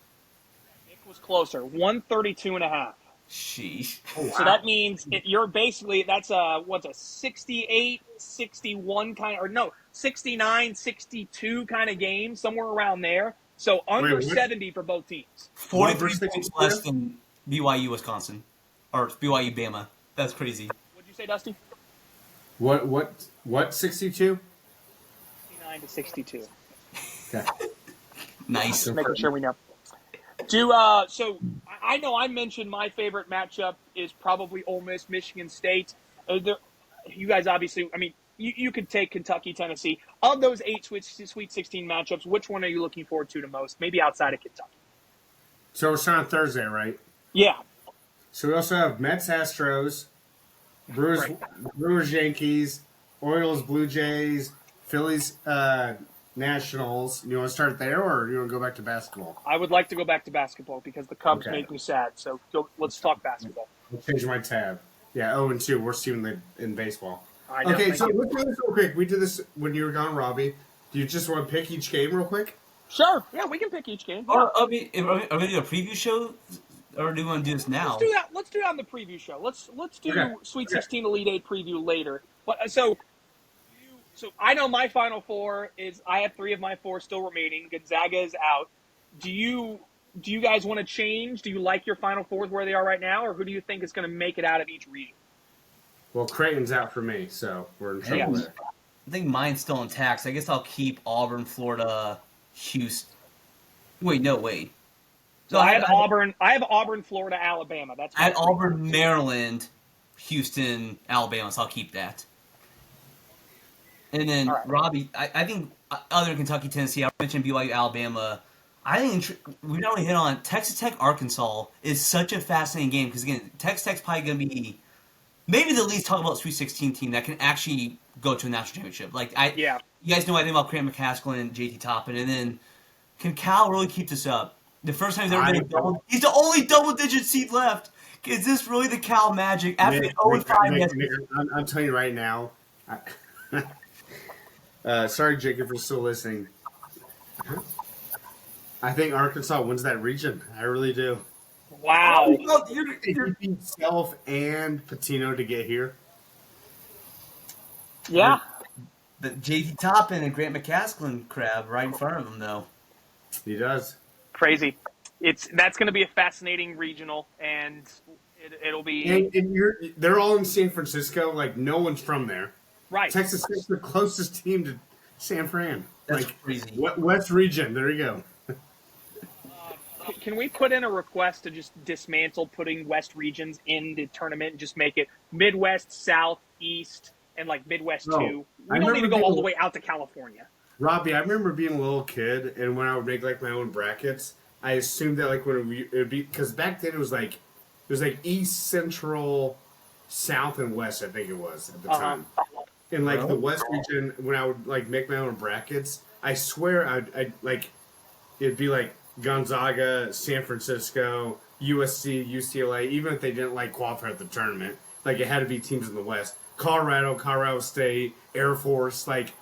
Nick was closer, 132.5. Sheesh. So that means you're basically, that's a 68, 61 kind of, or no, 69, 62 kind of game, somewhere around there. So under 70 for both teams. 43 points less than BYU, Wisconsin. Or BYU, Bama. That's crazy. What'd you say, Dusty? What 62? 69 to 62. Okay. Nice. Just making sure we know. So I know I mentioned my favorite matchup is probably Ole Miss, Michigan State. You guys obviously, I mean, you could take Kentucky, Tennessee. Of those 8 Sweet 16 matchups, which one are you looking forward to the most? Maybe outside of Kentucky. So we're starting on Thursday, right? Yeah. So we also have Mets, Astros, Brewers, Yankees, Orioles, Blue Jays, Phillies, Nationals. You want to start there, or you want to go back to basketball? I would like to go back to basketball because the Cubs make me sad. So let's talk basketball. I'll change my tab. Yeah, 0-2. Worst team in baseball. I know, Okay, thank so you. let's do this real quick. We did this when you were gone, Robbie. Do you just want to pick each game real quick? Sure. Yeah, we can pick each game. Or, are we doing a preview show, or do you want to do this now? Let's do that. Let's do that on the preview show. Let's do Sweet 16 Elite 8 preview later. But so I know my Final Four is I have 3 of my 4 still remaining. Gonzaga is out. Do you guys want to change? Do you like your Final Fours where they are right now, or who do you think is going to make it out of each region? Well, Creighton's out for me, so we're in trouble there. I think mine's still intact. So I guess I'll keep Auburn, Florida, Houston. Wait. So I have Auburn, Florida, Alabama. I had Auburn, Maryland, Houston, Alabama, so I'll keep that. And then, right. Robbie, I think other than Kentucky, Tennessee, I mentioned BYU, Alabama. I think we not only hit on Texas Tech, Arkansas is such a fascinating game because, again, Texas Tech's probably going to be maybe the least talk about Sweet 16 team that can actually go to a national championship. You guys know what I think about Grant McCaskill and JT Toppin. And then, can Cal really keep this up? The first time he's ever been he's the only double-digit seed left. Is this really the Cal magic? After Nick, 0-5, I'm telling you right now. Sorry, Jake, if you're still listening. I think Arkansas wins that region. I really do. Wow. You beat Self and Patino to get here. Yeah. the JT Toppin and Grant McCaskill crab right in front of him, though. He does. Crazy. That's going to be a fascinating regional, and it'll be. And they're all in San Francisco. Like, no one's from there. Right. Texas is the closest team to San Fran. That's crazy. West region. There you go. Can we put in a request to just dismantle putting West regions in the tournament and just make it Midwest, South, East, and like Midwest 2? We don't need to go all the way out to California. Robbie, I remember being a little kid, and when I would make like my own brackets, I assumed that like when it would be because back then it was like East, Central, South, and West. I think it was at the time. And like the West region, when I would like make my own brackets, I swear I'd like it'd be like Gonzaga, San Francisco, USC, UCLA. Even if they didn't like qualify at the tournament, like it had to be teams in the West. Colorado State, Air Force, like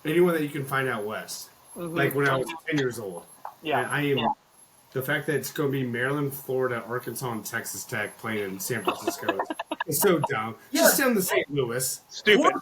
anyone that you can find out west. Like when I was 10 years old. Yeah. And I am the fact that it's going to be Maryland, Florida, Arkansas, and Texas Tech playing in San Francisco is so dumb. Just send them to St. Louis. Stupid.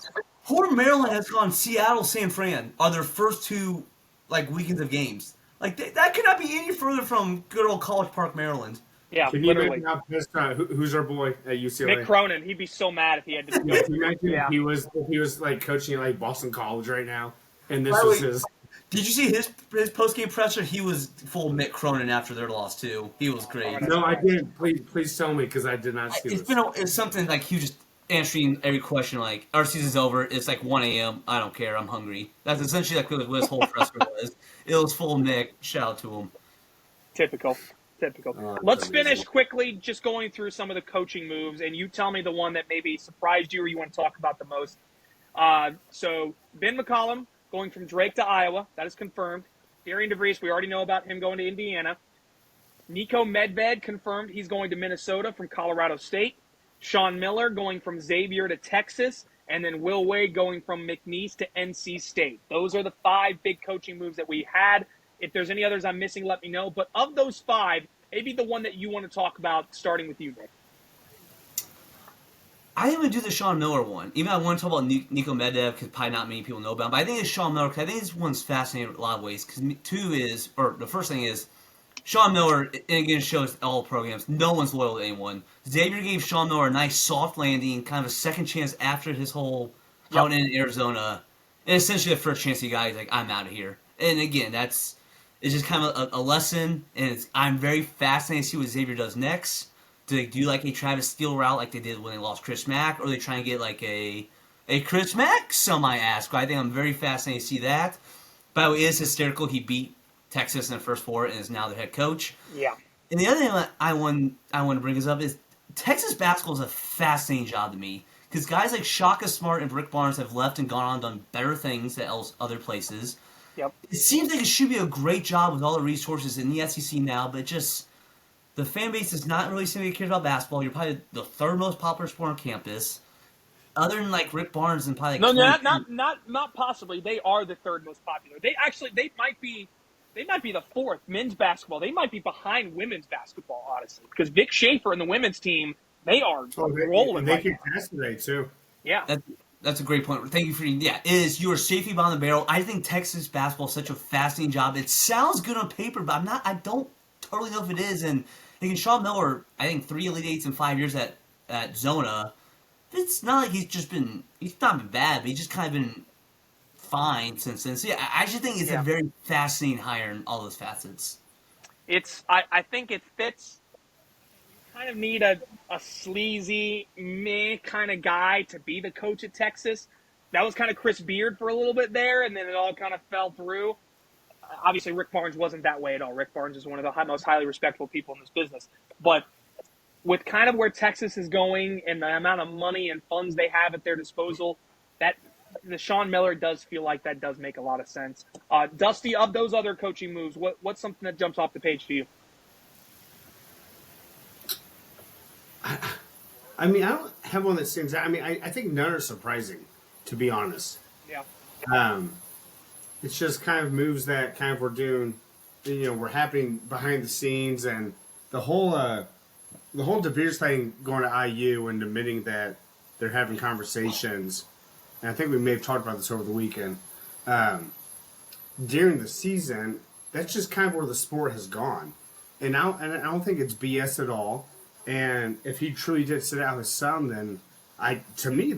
Florida, Maryland has gone Seattle, San Fran are their first two weekends of games. Like that could not be any further from good old College Park, Maryland. Yeah, Can you literally. imagine how pissed, who's our boy at UCLA? Nick Cronin, he'd be so mad if he had to go. Can you imagine if he was like coaching at like Boston College right now, and this By the was way, his. Did you see his post game presser? He was full Mick Cronin after their loss too. He was great. No, I didn't. Please tell me because I did not see this. It's something like he was just answering every question like, our season's over. It's like 1 a.m. I don't care. I'm hungry. That's essentially like what his whole presser was. It was full Mick. Shout out to him. Typical. Oh, Let's amazing. finish quickly just going through some of the coaching moves, and you tell me the one that maybe surprised you or you want to talk about the most. So Ben McCollum going from Drake to Iowa. That is confirmed. Darian DeVries, we already know about him going to Indiana. Nico Medved confirmed he's going to Minnesota from Colorado State. Sean Miller going from Xavier to Texas. And then Will Wade going from McNeese to NC State. Those are the 5 big coaching moves that we had. If there's any others I'm missing, let me know. But of those 5, maybe the one that you want to talk about, starting with you, Nick. I didn't even do the Sean Miller one. Even though I want to talk about Nico Medved because probably not many people know about him. But I think it's Sean Miller because I think this one's fascinating in a lot of ways. Because the first thing is, Sean Miller, and again, shows all programs, no one's loyal to anyone. Xavier gave Sean Miller a nice soft landing, kind of a second chance after his whole outing in Arizona. And essentially the first chance he got, he's like, I'm out of here. And again, it's just kind of a lesson. And I'm very fascinated to see what Xavier does next. Do they do like a Travis Steele route like they did when they lost Chris Mack? Or are they trying to get like a Chris Mack, some might ask. But I think I'm very fascinated to see that. By the way, it is hysterical. He beat Texas in the first 4 and is now the head coach. Yeah. And the other thing that I want to bring this up is Texas basketball is a fascinating job to me because guys like Shaka Smart and Rick Barnes have left and gone on and done better things at other places. Yep. It seems like it should be a great job with all the resources in the SEC now, but just the fan base is not really seeming to care about basketball. You're probably the 3rd most popular sport on campus, other than like Rick Barnes and probably not possibly. They are the 3rd most popular. They might be the 4th men's basketball. They might be behind women's basketball, honestly, because Vic Schaefer and the women's team, they are rolling. They can pass today too. Yeah. That's a great point. Thank you for you are safety behind the barrel. I think Texas basketball is such a fascinating job. It sounds good on paper, but I don't totally know if it is. And again, Sean Miller, I think 3 Elite Eights in 5 years at Zona. It's not like he's not been bad, but he's just kind of been fine since then. So yeah, I just think it's a very fascinating hire in all those facets. I think it fits. Kind of need a sleazy, meh kind of guy to be the coach at Texas. That was kind of Chris Beard for a little bit there, and then it all kind of fell through. Obviously, Rick Barnes wasn't that way at all. Rick Barnes is one of the most highly respectable people in this business. But with kind of where Texas is going and the amount of money and funds they have at their disposal, that the Sean Miller does feel like that does make a lot of sense. Dusty, of those other coaching moves, what's something that jumps off the page to you? I mean, I don't have one that stands out. I mean, I think none are surprising, to be honest. Yeah. It's just kind of moves that kind of we're doing, we're happening behind the scenes, and the whole DeVries thing going to IU and admitting that they're having conversations. And I think we may have talked about this over the weekend. During the season, that's just kind of where the sport has gone, and I don't think it's BS at all. And if he truly did sit out his son, then to me,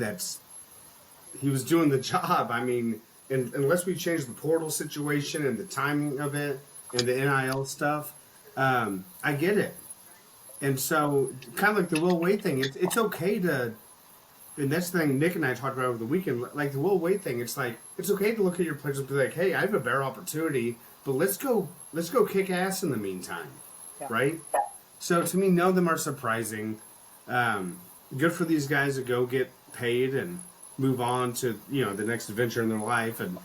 he was doing the job. I mean, unless we change the portal situation and the timing of it and the NIL stuff, I get it. And so, kind of like the Will Wade thing, it's okay to, and that's the thing Nick and I talked about over the weekend, like the Will Wade thing, it's like, it's okay to look at your players and be like, hey, I have a better opportunity, but let's go kick ass in the meantime, right? So to me, none of them are surprising. Good for these guys to go get paid and move on to the next adventure in their life. And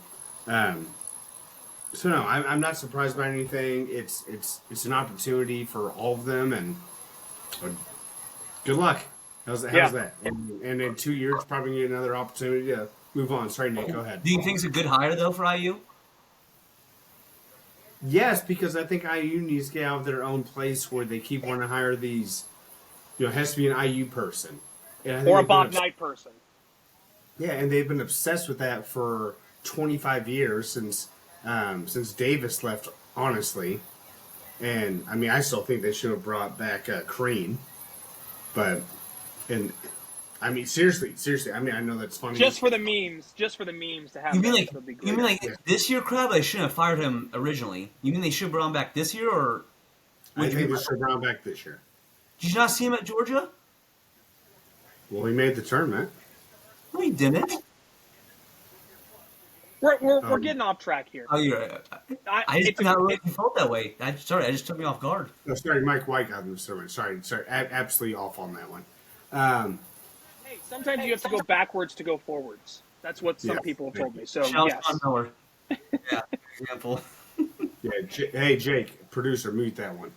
so no, I'm not surprised by anything. It's an opportunity for all of them, and good luck. How's Yeah. that? And in 2 years, probably get another opportunity to move on. Sorry, Nick. Go ahead. Do you think it's a good hire though for IU? Yes, because I think IU needs to get out of their own place where they keep wanting to hire these. It has to be an IU person. And I think Or a they've been Bob Knight person. Yeah, and they've been obsessed with that for 25 years since Davis left. Honestly, and I mean, I still think they should have brought back Crean, but I mean, seriously. I mean, I know that's funny. Just for the memes to have. You mean that like would be great. you mean like this year, Crab? They shouldn't have fired him originally. You mean they should have brought him back this year, or I think they should have brought him back this year. did you not see him at Georgia? Well, he made the tournament. No, he didn't. We're getting off track here. Oh, you're right. I just not really felt that way. I just took me off guard. No, sorry, Mike White got him the tournament. Sorry, absolutely off on that one. Hey, sometimes you have to go backwards to go forwards. That's what some people have told me. So Shout yes. out Miller. Yeah, example. Yeah, hey Jake, producer, mute that one.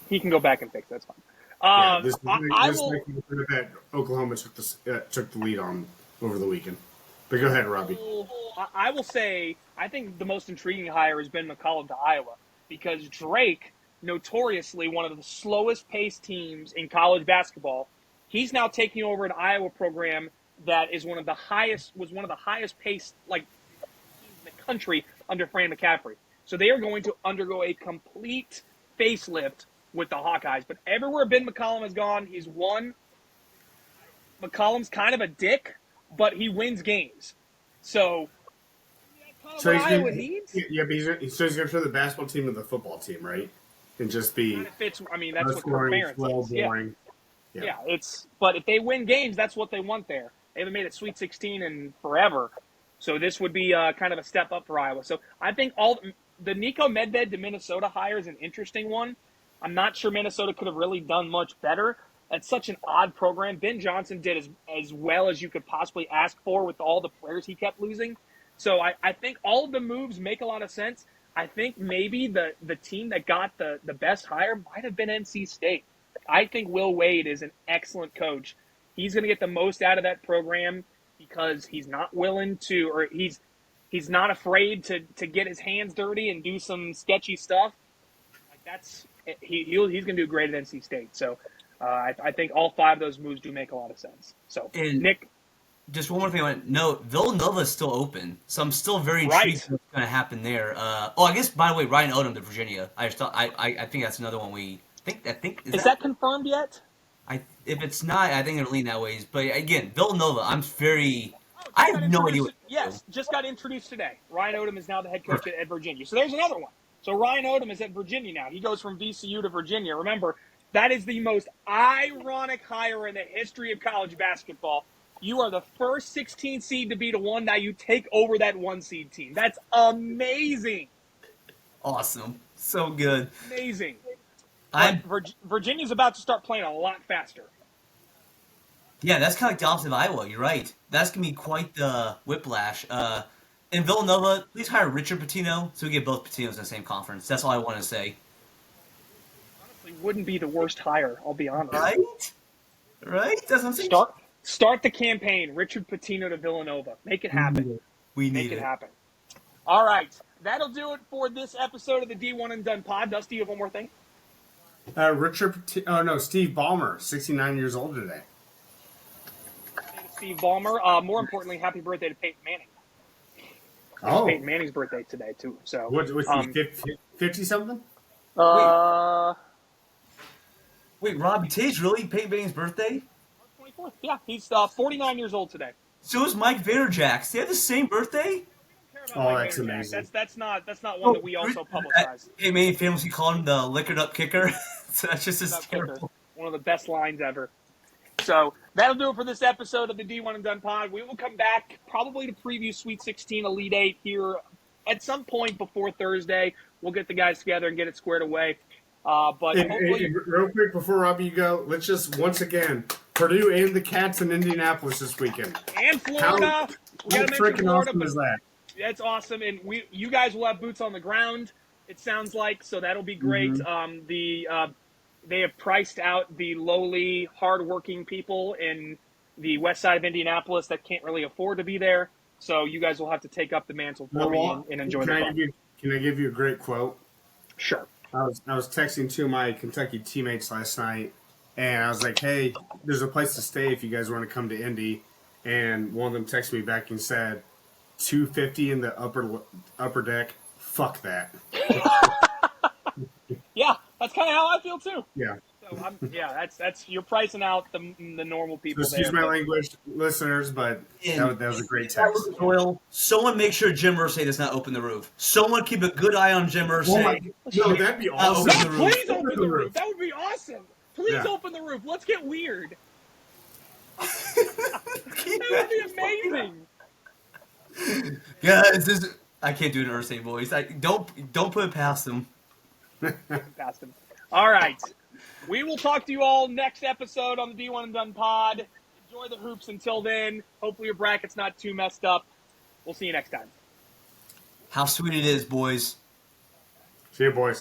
He can go back and fix. That's fine. Yeah, this I will. that Oklahoma took the lead on over the weekend. But go ahead, Robbie. I will say I think the most intriguing hire has been McCollum to Iowa because Drake, notoriously one of the slowest paced teams in college basketball, he's now taking over an Iowa program that is one of the highest paced teams in the country under Fran McCaffrey. So they are going to undergo a complete facelift with the Hawkeyes. But everywhere Ben McCollum has gone, he's won. McCollum's kind of a dick, but he wins games. So So he's Iowa gonna, needs. yeah, but he's going to turn the basketball team into the football team, right? And just be Kind of fits. I mean, that's what scoring, Kirk Ferentz slow, is. Yeah. boring. Yeah, but if they win games, that's what they want there. They haven't made it Sweet 16 in forever, so this would be kind of a step up for Iowa. So I think the Nico Medved to Minnesota hire is an interesting one. I'm not sure Minnesota could have really done much better. That's such an odd program. Ben Johnson did as well as you could possibly ask for with all the players he kept losing. So I think all of the moves make a lot of sense. I think maybe the team that got the best hire might have been NC State. I think Will Wade is an excellent coach. He's going to get the most out of that program because he's not willing to, or he's not afraid to get his hands dirty and do some sketchy stuff. He's going to do great at NC State. So I think all five of those moves do make a lot of sense. So And Nick, just one more thing I want to note: Villanova is still open, so I'm still very intrigued what's going to happen there. I guess by the way, Ryan Odom to Virginia. I think that's another one we. I think is that confirmed yet? If it's not, I think it'll lean that way. But again, Villanova, I have no idea. Yes, just got introduced today. Ryan Odom is now the head coach at Virginia. So there's another one. So Ryan Odom is at Virginia now. He goes from VCU to Virginia. Remember, that is the most ironic hire in the history of college basketball. You are the first 16 seed to beat a 1. Now you take over that 1 seed team. That's amazing. Awesome, so good. Amazing. Virginia's about to start playing a lot faster. Yeah, that's kind of like the opposite of Iowa. You're right. That's going to be quite the whiplash. In Villanova, please hire Richard Pitino so we get both Patinos in the same conference. That's all I want to say. Honestly, wouldn't be the worst hire, I'll be honest. Right? That's what I'm saying. Start the campaign, Richard Pitino to Villanova. Make it happen. We need Make it happen. All right. That'll do it for this episode of the D1 and Done Pod. Dusty, you have one more thing? Steve Ballmer, 69 years old today. Steve Ballmer. More importantly, happy birthday to Peyton Manning. It's Peyton Manning's birthday today, too. So what's he, 50-something? Wait, Robbie, today's really Peyton Manning's birthday? 24th. Yeah, he's 49 years old today. So is Mike Vanderjagt. They have the same birthday? Oh, that's amazing. That's not one that we also publicize. Peyton Manning famously called him the liquored up kicker. So that's just hysterical. One of the best lines ever. So that'll do it for this episode of the D1 and Done Pod. We will come back probably to preview Sweet 16 Elite 8 here at some point before Thursday. We'll get the guys together and get it squared away. Hopefully, real quick before Robbie you go, let's just once again Purdue and the Cats in Indianapolis this weekend. And Florida. How freaking awesome is that? That's awesome, and you guys will have boots on the ground. It sounds like, so that'll be great. Mm-hmm. they have priced out the lowly, hardworking people in the west side of Indianapolis that can't really afford to be there. So you guys will have to take up the mantle for me and enjoy the fun. Can I give you a great quote? Sure. I was texting two of my Kentucky teammates last night, and I was like, "Hey, there's a place to stay if you guys want to come to Indy." And one of them texted me back and said, "$250 in the upper deck. Fuck that." Yeah, that's kind of how I feel too. Yeah. So that's you're pricing out the normal people So there. excuse my language, listeners, but that was a great text. Doyle, someone make sure Jim Irsay does not open the roof. Someone keep a good eye on Jim Irsay. No, that'd be awesome. open the roof. Please open the roof. That would be awesome. Please Yeah. open the roof. Let's get weird. That would be amazing. Guys, I can't do an Irsay voice. Don't put it past him. Past him. All right. We will talk to you all next episode on the D1 and Done pod. Enjoy the hoops until then. Hopefully your bracket's not too messed up. We'll see you next time. How sweet it is, boys. See you, boys.